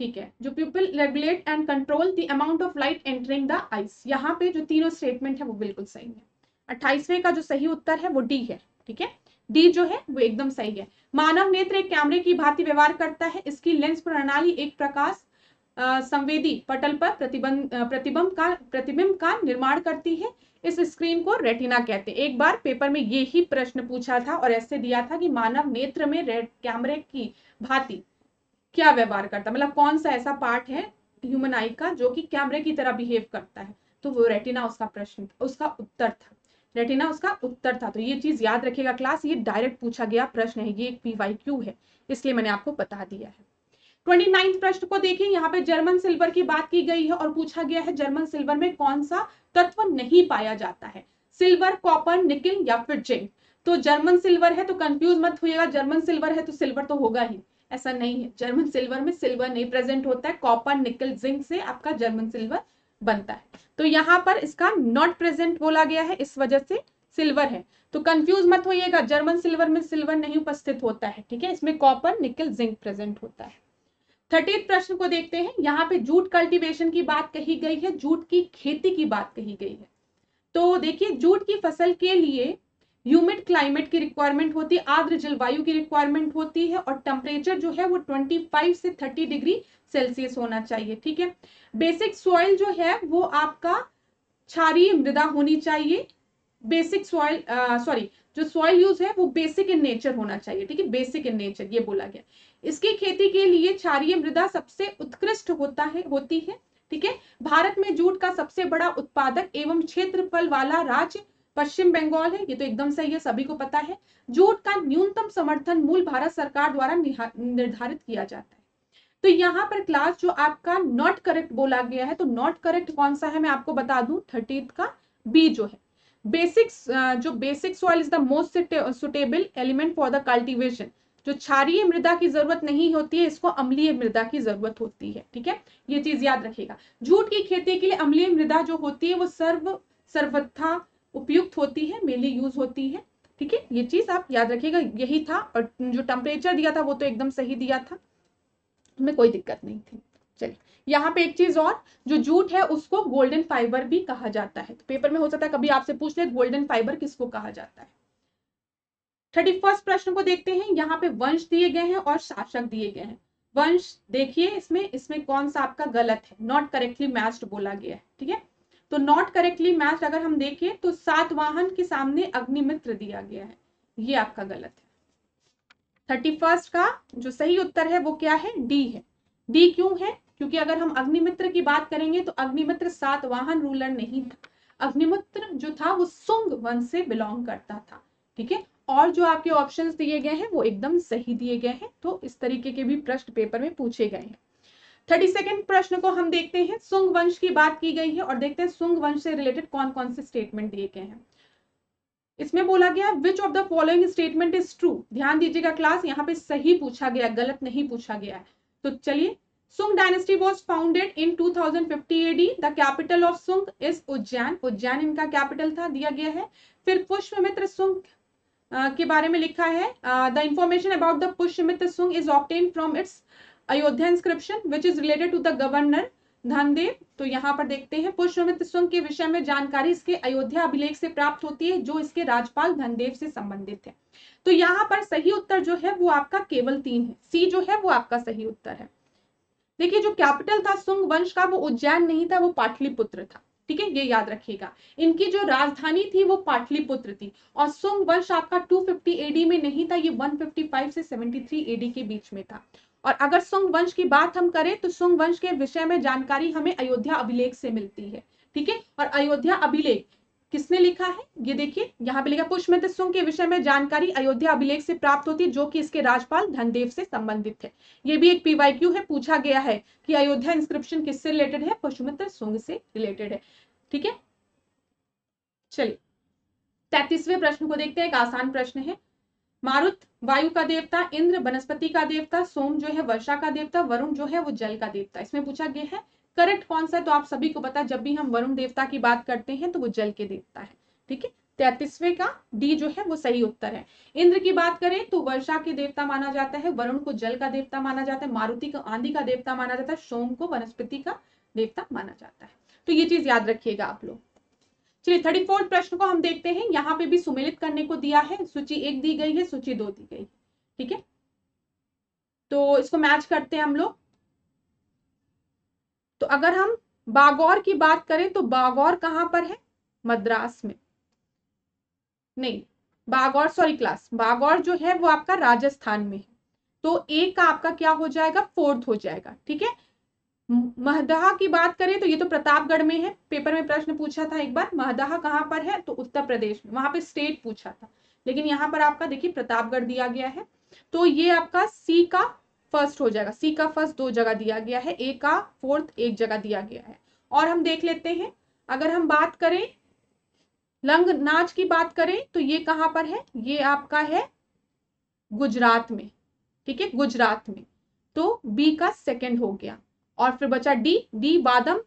ठीक है। जो people regulate and control the amount of light entering the ice. यहाँ पे जो तीनों स्टेटमेंट है वो बिल्कुल सही है। 28वें का जो सही उत्तर है वो डी है, ठीक है। डी जो है वो एकदम सही है। मानव नेत्र एक कैमरे की भांति व्यवहार करता है। इसकी लेंस प्रणाली एक प्रकाश संवेदी पटल पर प्रतिबिंब का निर्माण करती है। इस स्क्रीन को रेटिना कहते हैं। एक बार पेपर में ये ही प्रश्न पूछा था और ऐसे दिया था कि मानव नेत्र में कैमरे की भांति क्या व्यवहार करता है, मतलब कौन सा ऐसा पार्ट है ह्यूमन आई का जो कि कैमरे की तरह बिहेव करता है, तो वो रेटिना उसका प्रश्न, उसका उत्तर था। रेटिना उसका उत्तर था। तो ये चीज याद रखिएगा क्लास, ये डायरेक्ट पूछा गया प्रश्न है, ये एक PYQ है, इसलिए मैंने आपको बता दिया है। 29 प्रश्न को देखिए, यहाँ पे जर्मन सिल्वर की बात की गई है और पूछा गया है जर्मन सिल्वर में कौन सा तत्व नहीं पाया जाता है, सिल्वर, कॉपर, निकल या फिर जिंक। तो जर्मन सिल्वर है तो कंफ्यूज मत होइएगा, जर्मन सिल्वर है तो सिल्वर तो होगा ही, ऐसा नहीं है। जर्मन सिल्वर में सिल्वर नहीं प्रेजेंट होता है, कॉपर, निकल, जिंक से आपका जर्मन सिल्वर बनता है। तो यहाँ पर इसका नॉट प्रेजेंट बोला गया है, इस वजह से सिल्वर है। तो कंफ्यूज मत होइएगा, जर्मन सिल्वर में सिल्वर नहीं उपस्थित होता है, ठीक है, इसमें कॉपर, निकल, जिंक प्रेजेंट होता है। 30 प्रश्न को देखते हैं। यहाँ पे जूट कल्टीवेशन की बात कही गई है, जूट की खेती की बात कही गई है। तो देखिए जूट की फसल के लिए ह्यूमिड क्लाइमेट की रिक्वायरमेंट होती है, आर्द्र जलवायु की रिक्वायरमेंट होती है और टेम्परेचर जो है वो 25 से 30 डिग्री सेल्सियस होना चाहिए, ठीक है। बेसिक सॉइल जो है वो आपका क्षारीय मृदा होनी चाहिए। बेसिक सॉइल जो सॉइल यूज है वो बेसिक इन नेचर होना चाहिए, ठीक है, बेसिक इन नेचर ये बोला गया। इसकी खेती के लिए क्षारीय मृदा सबसे उत्कृष्ट होती है, ठीक है। भारत में जूट का सबसे बड़ा उत्पादक एवं क्षेत्रफल वाला राज्य पश्चिम बंगाल है, ये तो एकदम सही है, सभी को पता है। जूट का न्यूनतम समर्थन मूल्य भारत सरकार द्वारा निर्धारित किया जाता है। तो यहाँ पर क्लास जो आपका नॉट करेक्ट बोला गया है, तो नॉट करेक्ट कौन सा है मैं आपको बता दूं, 30 का बी जो है, basic soil is the most suitable element for the cultivation. जो क्षारीय मृदा की जरूरत नहीं होती है, इसको अम्लीय मृदा की जरूरत होती है, ठीक है, ये चीज याद रखिएगा। जूट की खेती के लिए अम्लीय मृदा जो होती है वो सर्वथा उपयुक्त होती है, मेनली यूज होती है, ठीक है, ये चीज आप याद रखिएगा, यही था। और जो टेम्परेचर दिया था वो तो एकदम सही दिया था, में कोई दिक्कत नहीं थी। चलिए यहाँ पे एक चीज और, जो जूट है उसको गोल्डन फाइबर भी कहा जाता है। तो पेपर में हो सकता है कभी आपसे पूछ ले गोल्डन फाइबर किसको कहा जाता है। 31 प्रश्न को देखते हैं। यहाँ पे वंश दिए गए हैं और शासक दिए गए हैं। वंश देखिए, इसमें कौन सा आपका गलत है, नॉट करेक्टली मैच्ड बोला गया है, ठीक है। तो नॉट करेक्टली मैच्ड अगर हम देखें तो सातवाहन के सामने अग्निमित्र दिया गया है, ये आपका गलत है। 31 का जो सही उत्तर है वो क्या है, डी है। डी क्यों है, क्योंकि अगर हम अग्निमित्र की बात करेंगे तो अग्निमित्र सातवाहन रूलर नहीं था, अग्निमित्र जो था वो सुंग वंश से बिलोंग करता था, ठीक है। और जो आपके ऑप्शंस दिए गए हैं वो एकदम सही दिए गए हैं। तो इस तरीके के भी प्रश्न पेपर में पूछे गए हैं। 32 प्रश्न को हम देखते हैं। सुंग वंश की बात की गई है और देखते हैं सुंग वंश से रिलेटेड कौन कौन से स्टेटमेंट दिए गए हैं। इसमें बोला गया विच of the following statement is true. ध्यान दीजिएगा क्लास, यहाँ पे सही पूछा गया, गलत नहीं पूछा गया है। तो चलिए, सुंग dynasty was founded in 2050 AD। The capital of सुंग इज उज्जैन, उज्जैन इनका कैपिटल था, दिया गया है। फिर पुष्यमित्र सुंग के बारे में लिखा है, the information about the Pushyamitra Sunga is obtain from its Ayodhya inscription which is related to the governor Dhandev. तो यहाँ पर देखते हैं पुष्यमित्र सुंग के विषय में जानकारी इसके अयोध्या अभिलेख से प्राप्त होती है जो इसके राजपाल धनदेव से संबंधित है। तो यहाँ पर सही उत्तर जो है वो आपका केवल 3 है, सी जो है वो आपका सही उत्तर है। देखिए जो कैपिटल था सुंग वंश का वो उज्जैन नहीं था, वो पाटलिपुत्र था, ठीक है, ये याद रखिएगा। इनकी जो राजधानी थी वो पाटलिपुत्र थी। और सुंग वंश आपका 250 AD में नहीं था, ये 155 से 73 AD के बीच में था। और अगर सुंग वंश की बात हम करें तो सुंग वंश के विषय में जानकारी हमें अयोध्या अभिलेख से मिलती है, ठीक है। और अयोध्या अभिलेख किसने लिखा है, ये देखिए यहाँ पे लिखा पुष्यमित्र सुंग के विषय में जानकारी अयोध्या अभिलेख से प्राप्त होती है जो कि इसके राजपाल धनदेव से संबंधित है। ये भी एक PYQ है, पूछा गया है कि अयोध्या इंस्क्रिप्शन किससे रिलेटेड है, पुष्यमित्र सुंग से रिलेटेड है, ठीक है। चलिए 33वें प्रश्न को देखते हैं, एक आसान प्रश्न है। मारुत वायु का देवता, इंद्र वनस्पति का देवता, सोम जो है वर्षा का देवता, वरुण जो है वो जल का देवता। इसमें पूछा गया है करेक्ट कौन सा है, तो आप सभी को पता है जब भी हम वरुण देवता की बात करते हैं तो वो जल के देवता है, ठीक है। 33वें का डी जो है वो सही उत्तर है। इंद्र की बात करें तो वर्षा के देवता माना जाता है, वरुण को जल का देवता माना जाता है, मारुति को आंधी का देवता माना जाता है, सोम को वनस्पति का देवता माना जाता है। तो ये चीज याद रखिएगा आप लोग। चलिए 34 प्रश्न को हम देखते हैं। यहाँ पे भी सुमेलित करने को दिया है, सूची 1 दी गई है, सूची 2 दी गई, ठीक है। तो इसको मैच करते हैं हम लोग। तो अगर हम बागौर की बात करें तो बागौर कहां पर है? मद्रास में। नहीं, बागौर, सॉरी क्लास, बागौर जो है वो आपका राजस्थान में है। तो ए का आपका क्या हो जाएगा? फोर्थ हो जाएगा। ठीक है। महदहा की बात करें तो ये तो प्रतापगढ़ में है। पेपर में प्रश्न पूछा था एक बार, महदहा कहां पर है? तो उत्तर प्रदेश में, वहां पे स्टेट पूछा था, लेकिन यहाँ पर आपका देखिए प्रतापगढ़ दिया गया है। तो ये आपका सी का फर्स्ट हो जाएगा। सी का फर्स्ट 2 जगह दिया गया है, ए का फोर्थ 1 जगह दिया गया है। और हम देख लेते हैं, अगर हम बात करें लंग नाच की बात करें तो ये कहां पर है? ये आपका है गुजरात में। ठीक है, गुजरात में। तो बी का सेकंड हो गया। और फिर बचा डी। डी वादम,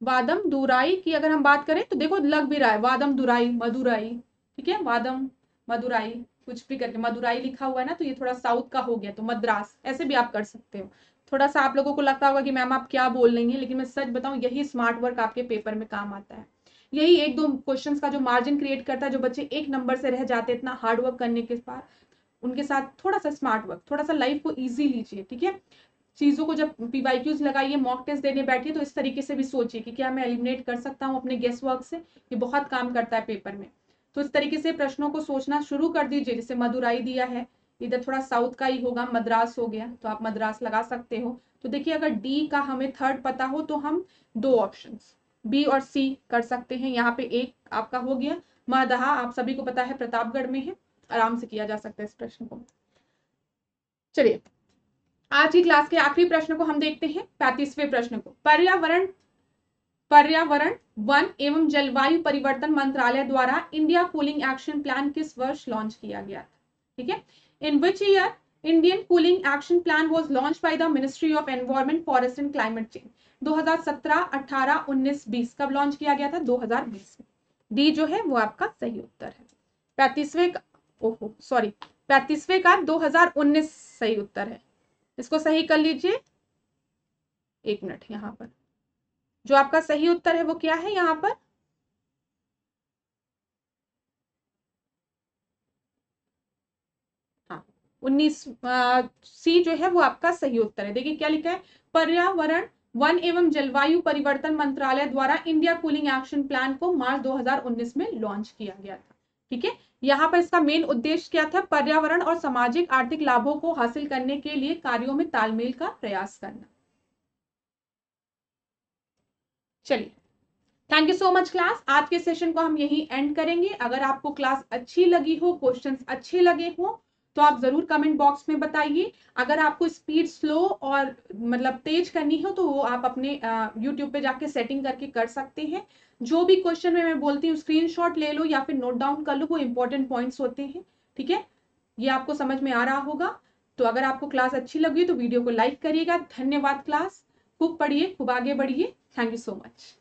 वादम दुराई की अगर हम बात करें तो देखो लग भी रहा है, वादम दुराई, मदुराई। ठीक है, वादम मदुराई, कुछ भी करके मदुराई लिखा हुआ है ना, तो ये थोड़ा साउथ का हो गया, तो मद्रास ऐसे भी आप कर सकते हो। थोड़ा सा आप लोगों को लगता होगा कि मैम आप क्या बोल रही हैं, लेकिन मैं सच बताऊं यही स्मार्ट वर्क आपके पेपर में काम आता है। यही 1-2 क्वेश्चंस का जो मार्जिन क्रिएट करता है, जो बच्चे 1 नंबर से रह जाते हैं इतना हार्ड वर्क करने के बाद, उनके साथ थोड़ा सा स्मार्ट वर्क, थोड़ा सा लाइफ को इजी लीजिए। ठीक है, चीजों को जब पीवाईक्यूज लगाइए, मॉक टेस्ट देने बैठिए, तो इस तरीके से भी सोचिए कि क्या मैं एलिमिनेट कर सकता हूँ अपने गेस वर्क से। ये बहुत काम करता है पेपर में। तो इस तरीके से प्रश्नों को सोचना शुरू कर दीजिए। जैसे मदुराई दिया है, इधर थोड़ा साउथ का ही होगा, मद्रास हो गया, तो आप मद्रास लगा सकते हो। तो देखिए अगर डी का हमें थर्ड पता हो तो हम 2 ऑप्शंस बी और सी कर सकते हैं। यहाँ पे एक आपका हो गया। महदहा आप सभी को पता है प्रतापगढ़ में है, आराम से किया जा सकता है इस प्रश्न को। चलिए आज की क्लास के आखिरी प्रश्न को हम देखते हैं, 35वें प्रश्न को। पर्यावरण पर्यावरण वन एवं जलवायु परिवर्तन मंत्रालय द्वारा इंडिया कूलिंग एक्शन प्लान किस वर्ष लॉन्च किया गया था? ठीक है, in which year Indian cooling action plan was launch by the ministry of environment, forest and climate change? 2017, 18, 19, 20 कब लॉन्च किया गया था? 2020 में। डी जो है वो आपका सही उत्तर है। 35वें का, ओहो सॉरी, 35वें का 2019 सही उत्तर है। इसको सही कर लीजिए। 1 मिनट, यहाँ पर जो आपका सही उत्तर है वो क्या है? यहाँ पर हाँ 19 सी जो है वो आपका सही उत्तर है। देखिए क्या लिखा है, पर्यावरण वन एवं जलवायु परिवर्तन मंत्रालय द्वारा इंडिया कूलिंग एक्शन प्लान को मार्च 2019 में लॉन्च किया गया था। ठीक है, यहाँ पर इसका मेन उद्देश्य क्या था? पर्यावरण और सामाजिक आर्थिक लाभों को हासिल करने के लिए कार्यों में तालमेल का प्रयास करना। चलिए, thank you so much class. आज के सेशन को हम यही एंड करेंगे। अगर आपको क्लास अच्छी लगी हो, क्वेश्चंस अच्छे लगे हो, तो आप जरूर कमेंट बॉक्स में बताइए। अगर आपको स्पीड स्लो और मतलब तेज करनी हो तो वो आप अपने यूट्यूब पे जाके सेटिंग करके कर सकते हैं। जो भी क्वेश्चन में मैं बोलती हूँ स्क्रीनशॉट ले लो या फिर नोट डाउन कर लो, वो इंपॉर्टेंट पॉइंट्स होते हैं। ठीक है, ये आपको समझ में आ रहा होगा। तो अगर आपको क्लास अच्छी लगी तो वीडियो को लाइक करिएगा। धन्यवाद क्लास, खूब पढ़िए, खूब आगे बढ़िए। Thank you so much.